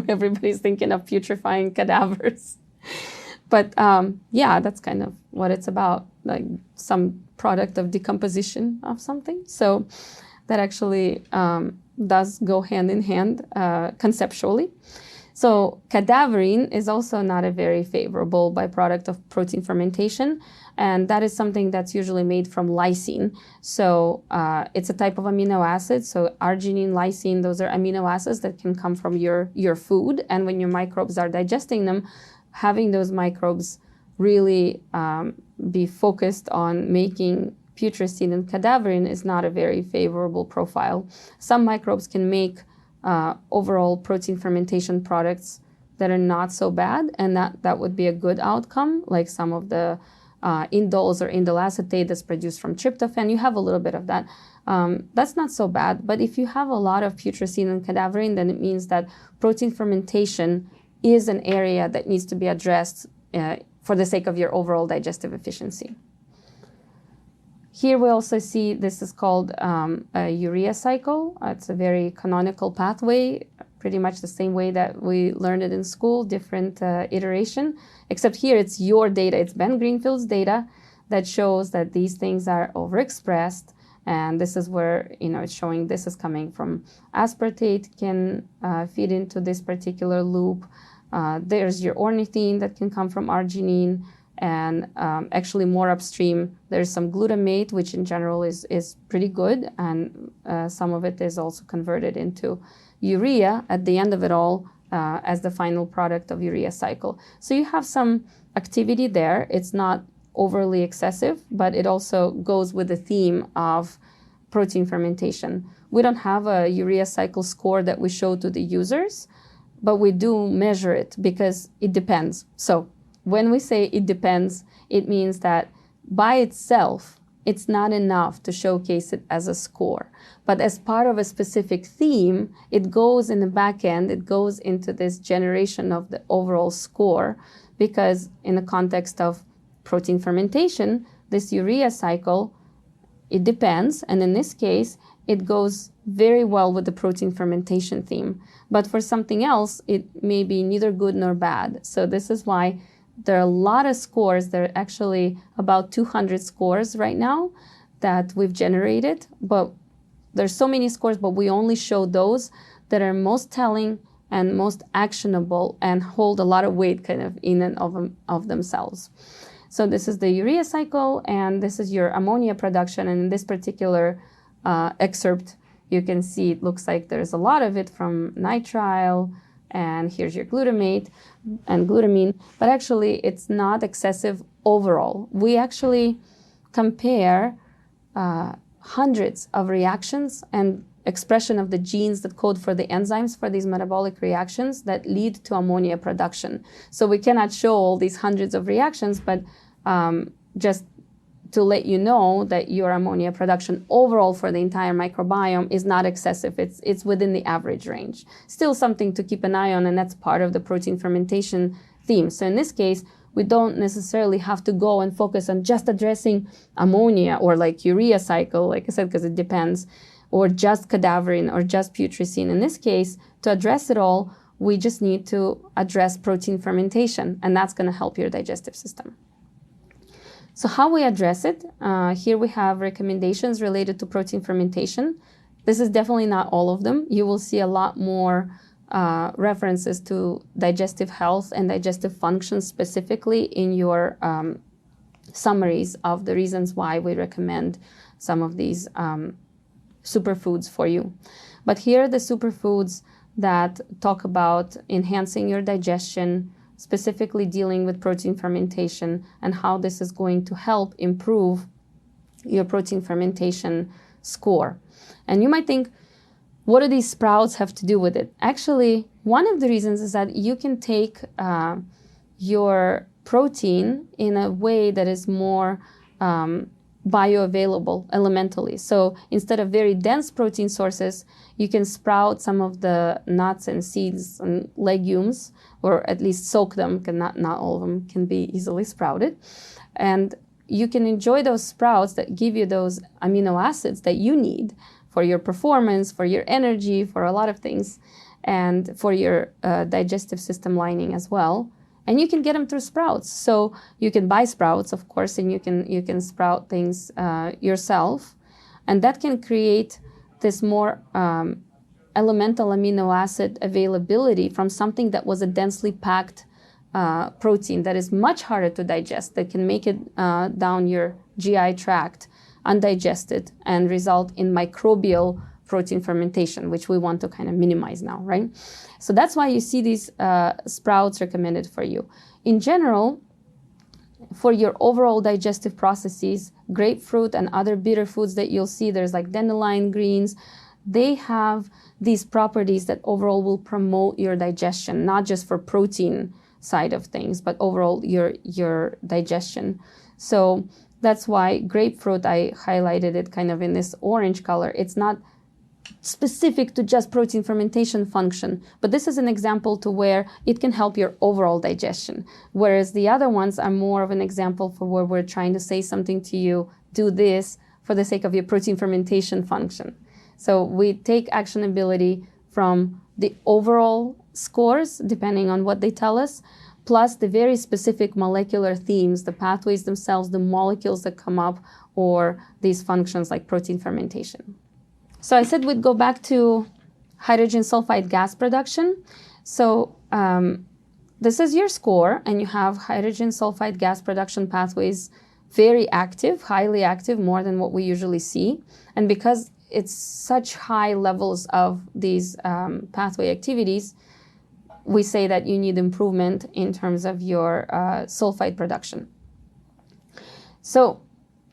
Everybody's thinking of putrefying cadavers. But yeah, that's kind of what it's about, like some product of decomposition of something. So that actually does go hand in hand conceptually. So cadaverine is also not a very favorable byproduct of protein fermentation, and that is something that's usually made from lysine. So it's a type of amino acid. So arginine, lysine, those are amino acids that can come from your food, and when your microbes are digesting them, having those microbes really be focused on making putrescine and cadaverine is not a very favorable profile. Some microbes can make overall protein fermentation products that are not so bad, and that would be a good outcome, like some of the indoles or indole acetate that's produced from tryptophan. You have a little bit of that. That's not so bad. But if you have a lot of putrescine and cadaverine, then it means that protein fermentation is an area that needs to be addressed for the sake of your overall digestive efficiency. Here we also see this is called a urea cycle. It's a very canonical pathway, pretty much the same way that we learned it in school, different iteration, except here it's your data. It's Ben Greenfield's data that shows that these things are overexpressed. And this is where, it's showing this is coming from aspartate can feed into this particular loop. There's your ornithine that can come from arginine. And actually more upstream, there's some glutamate, which in general is pretty good. And some of it is also converted into urea at the end of it all as the final product of urea cycle. So you have some activity there. It's not overly excessive, but it also goes with the theme of protein fermentation. We don't have a urea cycle score that we show to the users, but we do measure it because it depends. So when we say it depends, it means that by itself, it's not enough to showcase it as a score. But as part of a specific theme, it goes in the back end, it goes into this generation of the overall score, because in the context of protein fermentation, this urea cycle, it depends. And in this case, it goes very well with the protein fermentation theme. But for something else, it may be neither good nor bad. So this is why there are a lot of scores. There are actually about 200 scores right now that we've generated. But there's so many scores, but we only show those that are most telling and most actionable and hold a lot of weight kind of in and of themselves. So this is the urea cycle, and this is your ammonia production. And in this particular excerpt, you can see it looks like there's a lot of it from nitrile, and here's your glutamate and glutamine, but actually it's not excessive overall. We actually compare hundreds of reactions and expression of the genes that code for the enzymes for these metabolic reactions that lead to ammonia production. So we cannot show all these hundreds of reactions, but just to let you know that your ammonia production overall for the entire microbiome is not excessive. It's within the average range. Still something to keep an eye on, and that's part of the protein fermentation theme. So in this case, we don't necessarily have to go and focus on just addressing ammonia or like urea cycle, like I said, because it depends, or just cadaverine or just putrescine. In this case, to address it all, we just need to address protein fermentation, and that's going to help your digestive system. So how we address it, here we have recommendations related to protein fermentation. This is definitely not all of them. You will see a lot more references to digestive health and digestive function specifically in your summaries of the reasons why we recommend some of these superfoods for you. But here are the superfoods that talk about enhancing your digestion, specifically dealing with protein fermentation and how this is going to help improve your protein fermentation score. And you might think, what do these sprouts have to do with it? Actually, one of the reasons is that you can take your protein in a way that is more bioavailable elementally. So instead of very dense protein sources, you can sprout some of the nuts and seeds and legumes, or at least soak them, not all of them can be easily sprouted. And you can enjoy those sprouts that give you those amino acids that you need for your performance, for your energy, for a lot of things, and for your digestive system lining as well. And you can get them through sprouts. So you can buy sprouts, of course, and you can sprout things yourself. And that can create this more elemental amino acid availability from something that was a densely packed protein that is much harder to digest, that can make it down your GI tract undigested and result in microbial protein fermentation, which we want to kind of minimize now, right? So that's why you see these sprouts recommended for you. In general, for your overall digestive processes, grapefruit and other bitter foods that you'll see, there's like dandelion greens, they have these properties that overall will promote your digestion, not just for protein side of things, but overall your digestion. So that's why grapefruit, I highlighted it kind of in this orange color. It's not specific to just protein fermentation function, but this is an example to where it can help your overall digestion. Whereas the other ones are more of an example for where we're trying to say something to you, do this for the sake of your protein fermentation function. So we take actionability from the overall scores, depending on what they tell us, plus the very specific molecular themes, the pathways themselves, the molecules that come up, or these functions like protein fermentation. So I said we'd go back to hydrogen sulfide gas production. So this is your score, and you have hydrogen sulfide gas production pathways very active, highly active, more than what we usually see. And because it's such high levels of these pathway activities, we say that you need improvement in terms of your sulfide production. So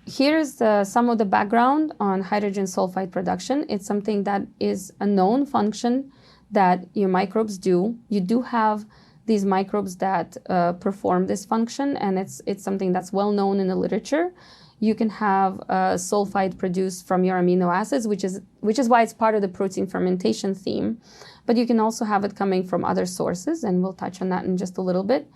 here's some of the background on hydrogen sulfide production. It's something that is a known function that your microbes do. You do have these microbes that perform this function, and it's something that's well known in the literature. You can have sulfide produced from your amino acids, which is why it's part of the protein fermentation theme. But you can also have it coming from other sources, and we'll touch on that in just a little bit.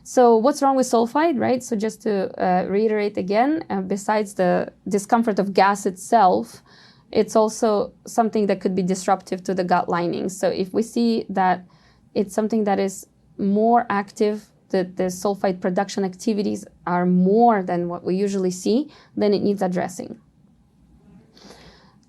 So what's wrong with sulfide, right? So just to reiterate again, besides the discomfort of gas itself, it's also something that could be disruptive to the gut lining. So if we see that it's something that is more active, that the sulfide production activities are more than what we usually see, then it needs addressing.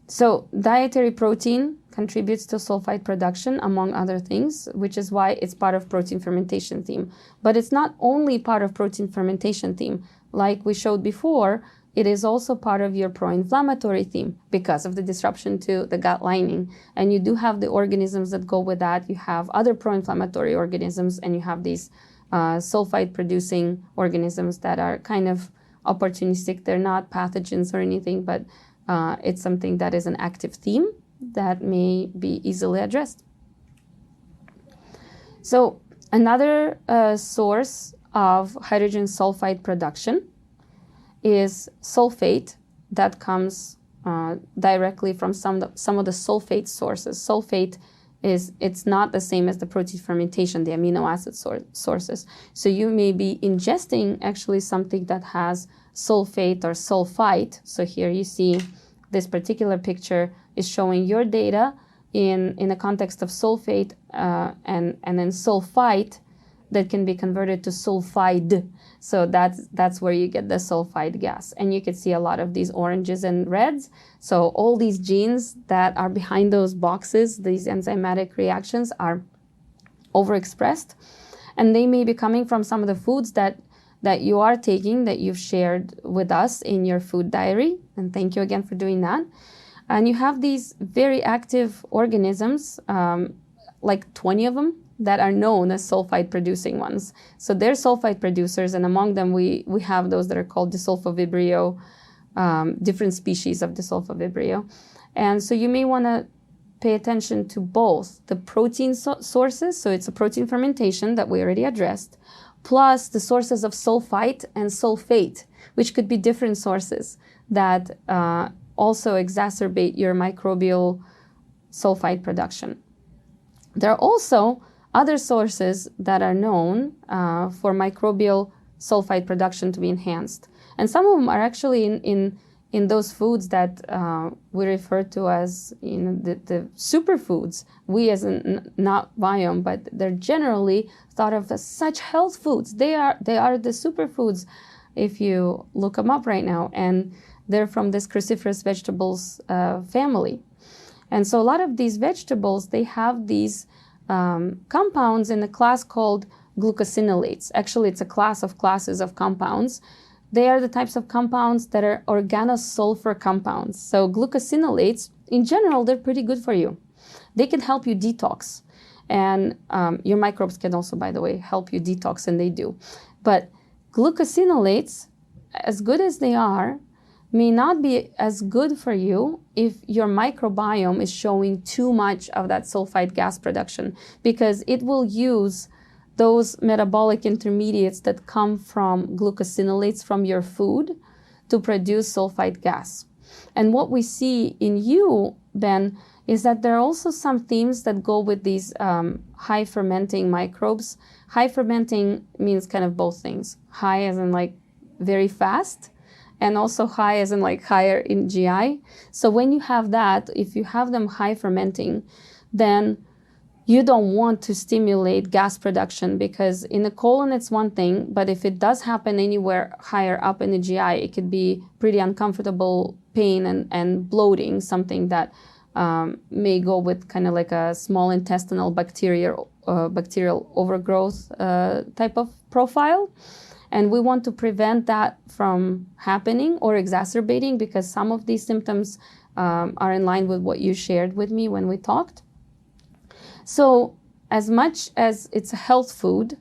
So dietary protein contributes to sulfide production, among other things, which is why it's part of protein fermentation theme. But it's not only part of protein fermentation theme. Like we showed before, it is also part of your pro-inflammatory theme because of the disruption to the gut lining. And you do have the organisms that go with that. You have other pro-inflammatory organisms, and you have these sulfide-producing organisms that are kind of opportunistic. They're not pathogens or anything, but it's something that is an active theme that may be easily addressed. So another source of hydrogen sulfide production is sulfate that comes directly from some of the sulfate sources. Sulfate it's not the same as the protein fermentation, the amino acid sources. So you may be ingesting actually something that has sulfate or sulfite. So here you see this particular picture is showing your data in the context of sulfate and then sulfite that can be converted to sulfide. So that's where you get the sulfide gas. And you can see a lot of these oranges and reds. So all these genes that are behind those boxes, these enzymatic reactions, are overexpressed. And they may be coming from some of the foods that you are taking, that you've shared with us in your food diary. And thank you again for doing that. And you have these very active organisms, like 20 of them, that are known as sulfide-producing ones. So they're sulfide producers, and among them we have those that are called disulfovibrio, different species of disulfovibrio. And so you may want to pay attention to both the protein sources, so it's a protein fermentation that we already addressed, plus the sources of sulfite and sulfate, which could be different sources that also exacerbate your microbial sulfide production. There are also other sources that are known for microbial sulfide production to be enhanced. And some of them are actually in those foods that we refer to as the superfoods. We as not Viome, but they're generally thought of as such health foods. They are the superfoods if you look them up right now. And they're from this cruciferous vegetables family. And so a lot of these vegetables, they have these compounds in a class called glucosinolates. Actually, it's a class of classes of compounds. They are the types of compounds that are organosulfur compounds. So glucosinolates, in general, they're pretty good for you. They can help you detox. And your microbes can also, by the way, help you detox, and they do. But glucosinolates, as good as they are, may not be as good for you if your microbiome is showing too much of that sulfide gas production, because it will use those metabolic intermediates that come from glucosinolates from your food to produce sulfide gas. And what we see in you, Ben, is that there are also some themes that go with these high fermenting microbes. High fermenting means kind of both things. High as in like very fast, and also high as in like higher in GI. So when you have that, if you have them high fermenting, then you don't want to stimulate gas production, because in the colon it's one thing, but if it does happen anywhere higher up in the GI, it could be pretty uncomfortable pain and bloating, something that may go with kind of like a small intestinal bacterial overgrowth type of profile. And we want to prevent that from happening or exacerbating, because some of these symptoms are in line with what you shared with me when we talked. So as much as it's a health food,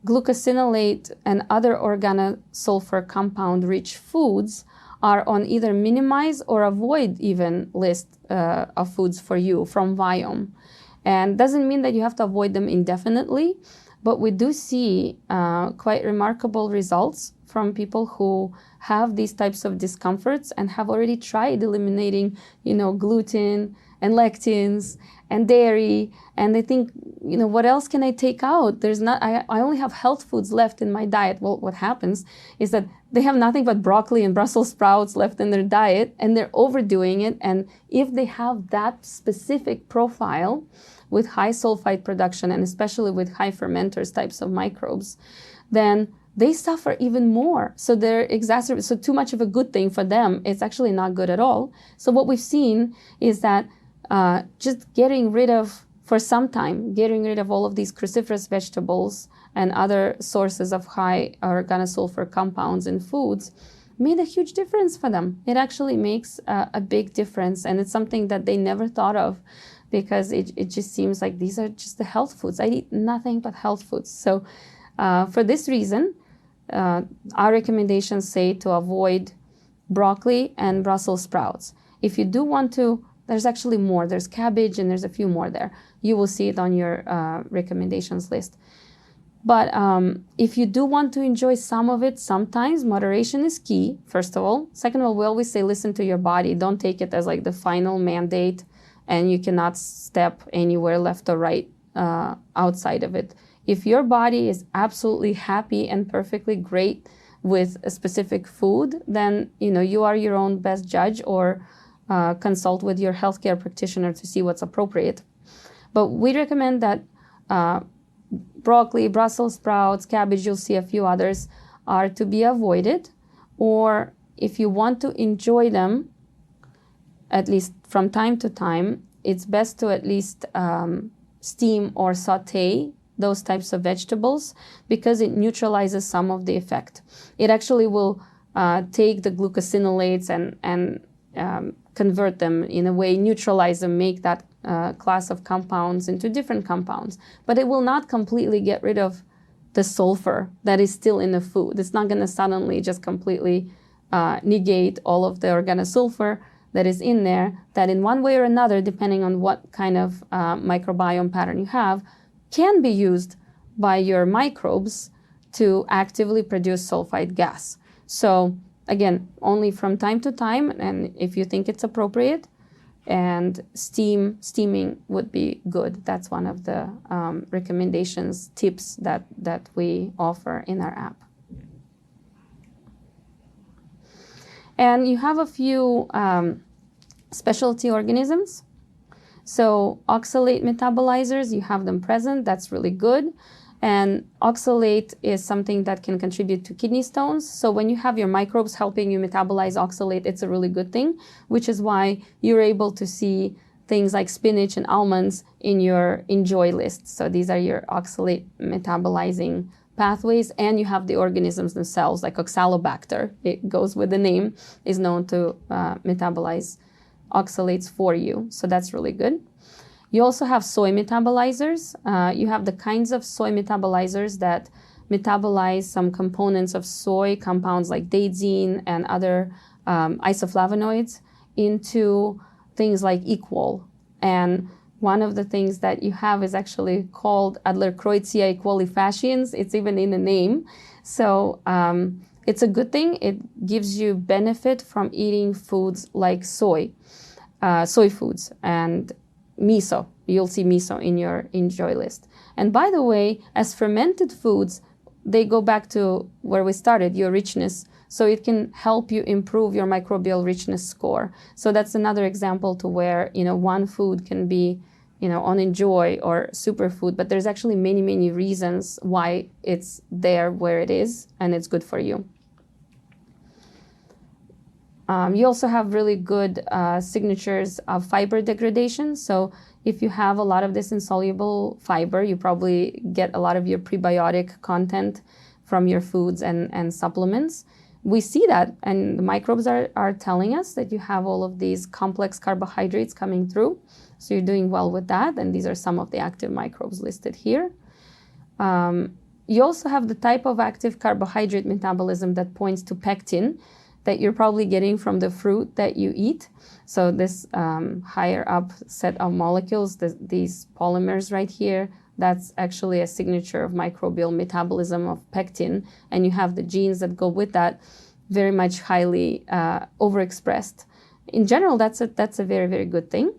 glucosinolate and other organosulfur compound-rich foods are on either minimize or avoid even list of foods for you from Viome. And doesn't mean that you have to avoid them indefinitely, but we do see quite remarkable results from people who have these types of discomforts and have already tried eliminating, gluten and lectins and dairy, and they think, what else can I take out? I only have health foods left in my diet. Well, what happens is that they have nothing but broccoli and Brussels sprouts left in their diet, and they're overdoing it. And if they have that specific profile with high sulfide production, and especially with high fermenters types of microbes, then they suffer even more. So they're exacerbated. So too much of a good thing for them, it's actually not good at all. So what we've seen is that just getting rid of all of these cruciferous vegetables and other sources of high organosulfur compounds in foods made a huge difference for them. It actually makes a big difference, and it's something that they never thought of, because it just seems like these are just the health foods. I eat nothing but health foods. So for this reason, our recommendations say to avoid broccoli and Brussels sprouts. If you do want to, there's actually more. There's cabbage and there's a few more there. You will see it on your recommendations list. But if you do want to enjoy some of it, sometimes moderation is key, first of all. Second of all, we always say listen to your body. Don't take it as like the final mandate and you cannot step anywhere left or right outside of it. If your body is absolutely happy and perfectly great with a specific food, then you are your own best judge, or consult with your healthcare practitioner to see what's appropriate. But we recommend that broccoli, Brussels sprouts, cabbage, you'll see a few others, are to be avoided. Or if you want to enjoy them, at least from time to time, it's best to at least steam or saute those types of vegetables, because it neutralizes some of the effect. It actually will take the glucosinolates and convert them, in a way, neutralize them, make that class of compounds into different compounds. But it will not completely get rid of the sulfur that is still in the food. It's not going to suddenly just completely negate all of the organosulfur that is in there, that in one way or another, depending on what kind of microbiome pattern you have, can be used by your microbes to actively produce sulfide gas. So again, only from time to time, and if you think it's appropriate, and steaming would be good. That's one of the recommendations, tips that we offer in our app. And you have a few specialty organisms. So oxalate metabolizers, you have them present. That's really good. And oxalate is something that can contribute to kidney stones. So when you have your microbes helping you metabolize oxalate, it's a really good thing, which is why you're able to see things like spinach and almonds in your enjoy list. So these are your oxalate metabolizing pathways, and you have the organisms themselves, like oxalobacter, it goes with the name, is known to metabolize oxalates for you. So that's really good. You also have soy metabolizers. You have the kinds of soy metabolizers that metabolize some components of soy, compounds like daidzein and other isoflavonoids, into things like equol. And one of the things that you have is actually called Adlercreutzia equalifasciens. It's even in the name. So it's a good thing. It gives you benefit from eating foods like soy foods, and miso. You'll see miso in your enjoy list. And by the way, as fermented foods, they go back to where we started, your richness. So it can help you improve your microbial richness score. So that's another example to where, one food can be, on enjoy or superfood, but there's actually many, many reasons why it's there where it is, and it's good for you. You also have really good signatures of fiber degradation. So if you have a lot of this insoluble fiber, you probably get a lot of your prebiotic content from your foods and supplements. We see that, and the microbes are telling us that you have all of these complex carbohydrates coming through. So you're doing well with that, and these are some of the active microbes listed here. You also have the type of active carbohydrate metabolism that points to pectin, that you're probably getting from the fruit that you eat. So this higher up set of molecules, these polymers right here, that's actually a signature of microbial metabolism of pectin. And you have the genes that go with that very much highly overexpressed. In general, that's a very, very good thing.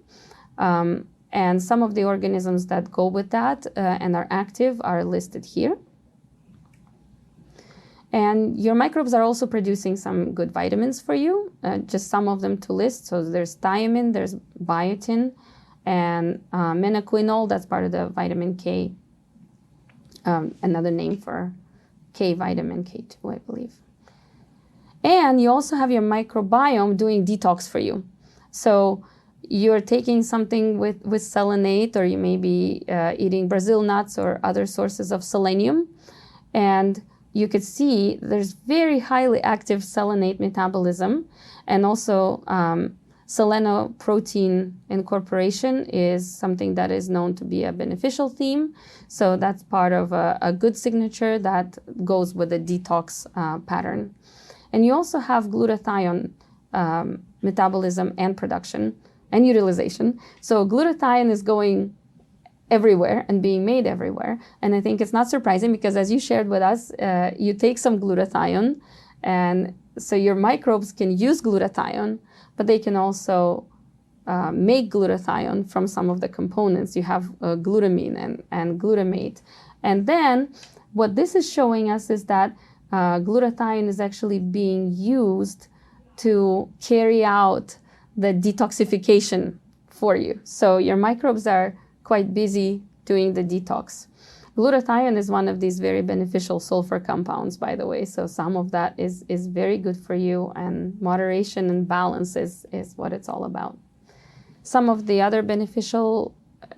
And some of the organisms that go with that and are active are listed here. And your microbes are also producing some good vitamins for you, just some of them to list. So there's thiamine, there's biotin, and menaquinol, that's part of the vitamin K, another name for K vitamin, K2, I believe. And you also have your microbiome doing detox for you. So you're taking something with selenate, or you may be eating Brazil nuts or other sources of selenium, and you could see there's very highly active selenate metabolism, and also selenoprotein incorporation is something that is known to be a beneficial theme. So that's part of a good signature that goes with the detox pattern. And you also have glutathione metabolism and production and utilization. So glutathione is going everywhere and being made everywhere. And I think it's not surprising because, as you shared with us, you take some glutathione, and so your microbes can use glutathione, but they can also make glutathione from some of the components. You have glutamine and glutamate. And then what this is showing us is that glutathione is actually being used to carry out the detoxification for you. So your microbes are quite busy doing the detox. Glutathione is one of these very beneficial sulfur compounds, by the way, so some of that is very good for you, and moderation and balance is what it's all about. Some of the other beneficial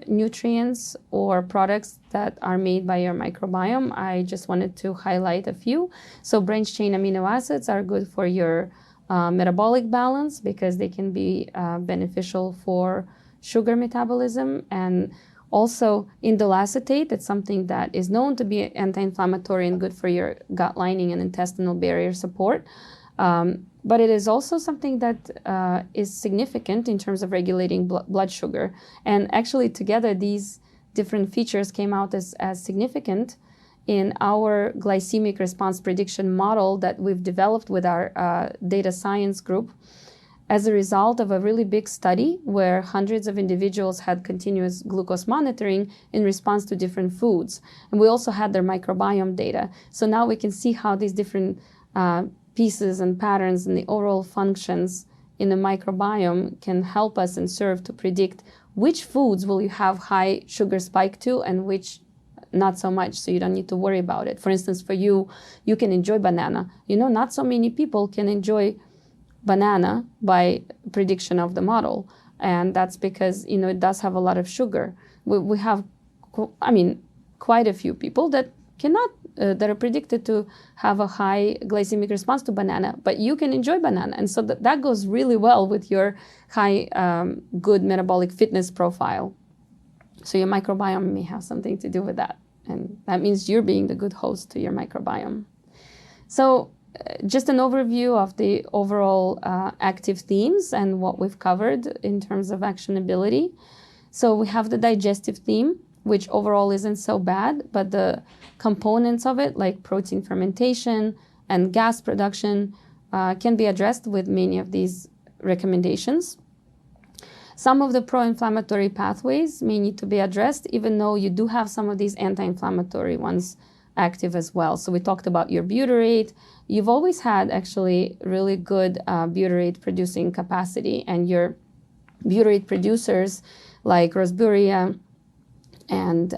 nutrients or products that are made by your microbiome, I just wanted to highlight a few. So branched chain amino acids are good for your metabolic balance because they can be beneficial for sugar metabolism, and also indole acetate. It's something that is known to be anti-inflammatory and good for your gut lining and intestinal barrier support. But it is also something that is significant in terms of regulating blood sugar. And actually together these different features came out as significant in our glycemic response prediction model that we've developed with our data science group, as a result of a really big study where hundreds of individuals had continuous glucose monitoring in response to different foods. And we also had their microbiome data. So now we can see how these different pieces and patterns and the overall functions in the microbiome can help us and serve to predict which foods will you have high sugar spike to and which not so much, so you don't need to worry about it. For instance, for you, you can enjoy banana. Not so many people can enjoy banana by prediction of the model, and that's because it does have a lot of sugar. We have quite a few people that cannot that are predicted to have a high glycemic response to banana, but you can enjoy banana, and so that goes really well with your high good metabolic fitness profile. So your microbiome may have something to do with that, and that means you're being the good host to your microbiome. So just an overview of the overall active themes and what we've covered in terms of actionability. So we have the digestive theme, which overall isn't so bad, but the components of it, like protein fermentation and gas production, can be addressed with many of these recommendations. Some of the pro-inflammatory pathways may need to be addressed, even though you do have some of these anti-inflammatory ones active as well. So we talked about your butyrate. You've always had actually really good butyrate producing capacity, and your butyrate producers like Rosburria and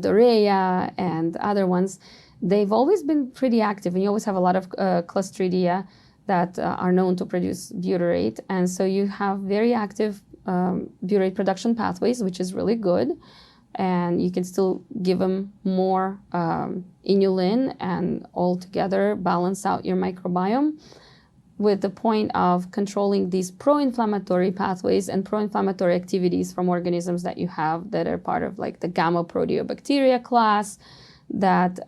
Dorea and other ones, they've always been pretty active, and you always have a lot of Clostridia that are known to produce butyrate. And so you have very active butyrate production pathways, which is really good. And you can still give them more inulin and altogether balance out your microbiome with the point of controlling these pro-inflammatory pathways and pro-inflammatory activities from organisms that you have that are part of like the gamma proteobacteria class, that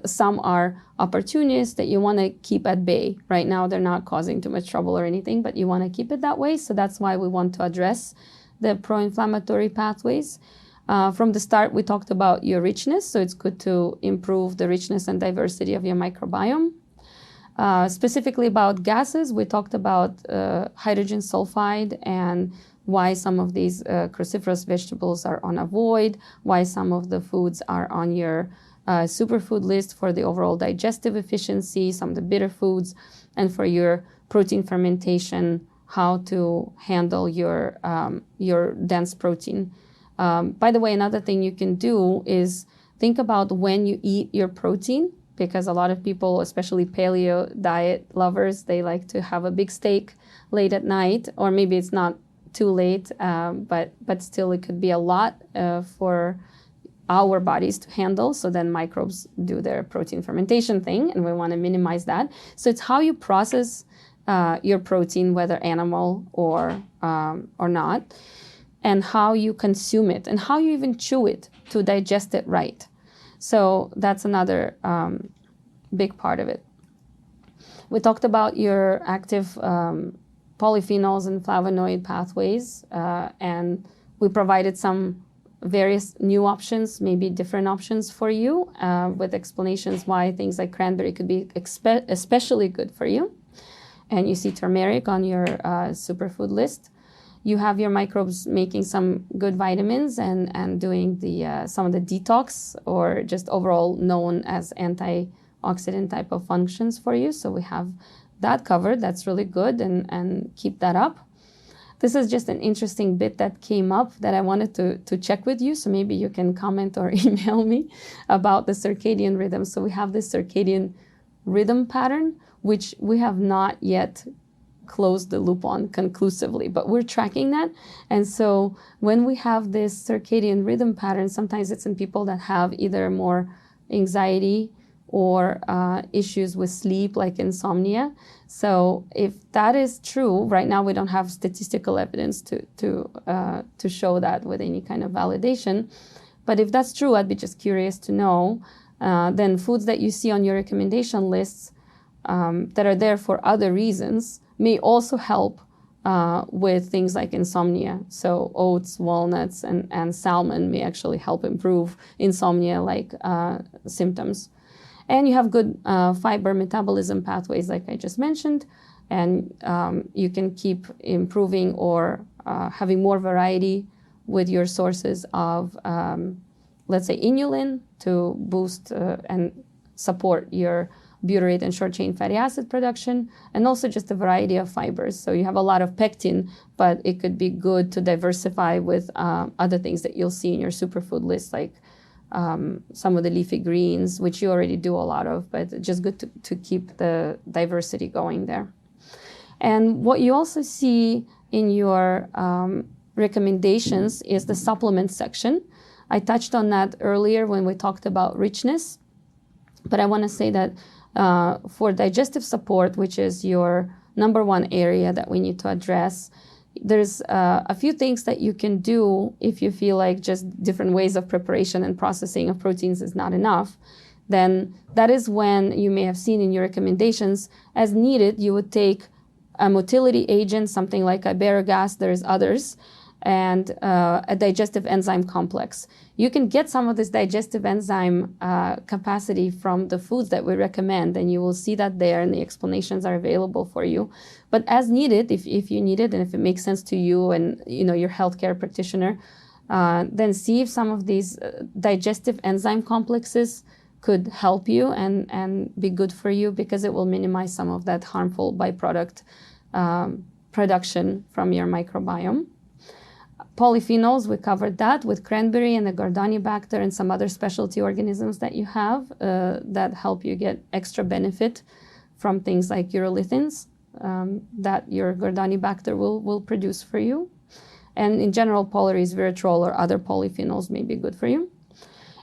some are opportunists that you want to keep at bay. Right now, they're not causing too much trouble or anything, but you want to keep it that way. So that's why we want to address the pro-inflammatory pathways. From the start, we talked about your richness. So it's good to improve the richness and diversity of your microbiome. Specifically about gases, we talked about hydrogen sulfide and why some of these cruciferous vegetables are on avoid, why some of the foods are on your superfood list for the overall digestive efficiency, some of the bitter foods, and for your protein fermentation, how to handle your dense protein. By the way, another thing you can do is think about when you eat your protein, because a lot of people, especially paleo diet lovers, they like to have a big steak late at night, or maybe it's not too late, but still it could be a lot for our bodies to handle. So then microbes do their protein fermentation thing, and we want to minimize that. So it's how you process your protein, whether animal or not, and how you consume it, and how you even chew it to digest it right. So that's another big part of it. We talked about your active polyphenols and flavonoid pathways, and we provided some various new options, maybe different options for you, with explanations why things like cranberry could be especially good for you. And you see turmeric on your superfood list. You have your microbes making some good vitamins and doing the some of the detox, or just overall known as antioxidant type of functions for you. So we have that covered. That's really good, and keep that up. This is just an interesting bit that came up that I wanted to check with you. So maybe you can comment or email me about the circadian rhythm. So we have this circadian rhythm pattern, which we have not yet closed the loop on conclusively, but we're tracking that. And so when we have this circadian rhythm pattern, sometimes it's in people that have either more anxiety or issues with sleep, like insomnia. So if that is true, right now we don't have statistical evidence to show that with any kind of validation. But if that's true, I'd be just curious to know. Then foods that you see on your recommendation lists that are there for other reasons may also help with things like insomnia. So oats, walnuts, and salmon may actually help improve insomnia-like symptoms. And you have good fiber metabolism pathways, like I just mentioned, and you can keep improving or having more variety with your sources of, let's say, inulin to boost and support your butyrate and short-chain fatty acid production, and also just a variety of fibers. So you have a lot of pectin, but it could be good to diversify with other things that you'll see in your superfood list, like some of the leafy greens, which you already do a lot of, but just good to keep the diversity going there. And what you also see in your recommendations is the supplement section. I touched on that earlier when we talked about richness, but I want to say that for digestive support, which is your number one area that we need to address, there's a few things that you can do if you feel like just different ways of preparation and processing of proteins is not enough. Then that is when you may have seen in your recommendations, as needed, you would take a motility agent, something like iberogast, there's others, and a digestive enzyme complex. You can get some of this digestive enzyme capacity from the foods that we recommend, and you will see that there, and the explanations are available for you. But as needed, if you need it, and if it makes sense to you and your healthcare practitioner, then see if some of these digestive enzyme complexes could help you and be good for you, because it will minimize some of that harmful byproduct production from your microbiome. Polyphenols, we covered that with cranberry and the Gardonibacter and some other specialty organisms that you have that help you get extra benefit from things like urolithins that your Gardonibacter will produce for you. And in general, polarisviritrol or other polyphenols may be good for you.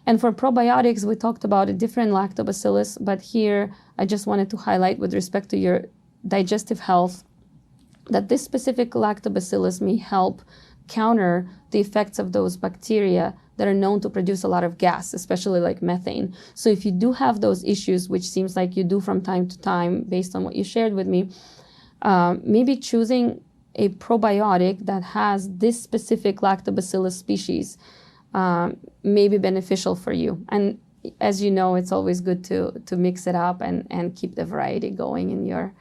And for probiotics, we talked about a different lactobacillus, but here I just wanted to highlight with respect to your digestive health that this specific lactobacillus may help counter the effects of those bacteria that are known to produce a lot of gas, especially like methane. So if you do have those issues, which seems like you do from time to time based on what you shared with me, maybe choosing a probiotic that has this specific lactobacillus species may be beneficial for you. And as you know, it's always good to mix it up and keep the variety going in your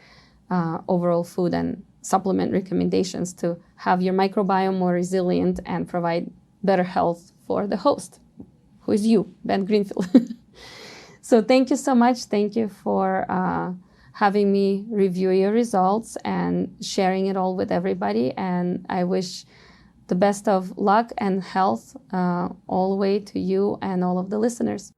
overall food and supplement recommendations to have your microbiome more resilient and provide better health for the host, who is you, Ben Greenfield. So thank you so much. Thank you for having me review your results and sharing it all with everybody. And I wish the best of luck and health all the way to you and all of the listeners.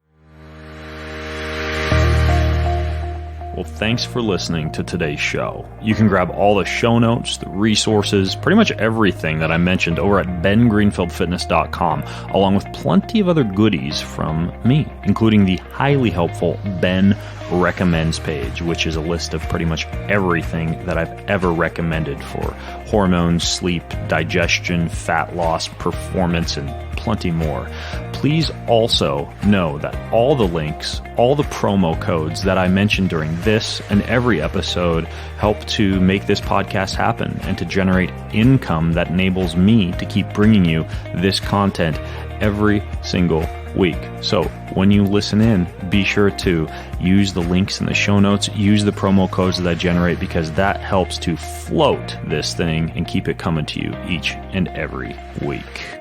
Well, thanks for listening to today's show. You can grab all the show notes, the resources, pretty much everything that I mentioned over at bengreenfieldfitness.com, along with plenty of other goodies from me, including the highly helpful Ben Recommends page, which is a list of pretty much everything that I've ever recommended for hormones, sleep, digestion, fat loss, performance, and plenty more. Please also know that all the links, all the promo codes that I mentioned during this and every episode help to make this podcast happen and to generate income that enables me to keep bringing you this content every single week. So when you listen in, be sure to use the links in the show notes, use the promo codes that I generate, because that helps to float this thing and keep it coming to you each and every week.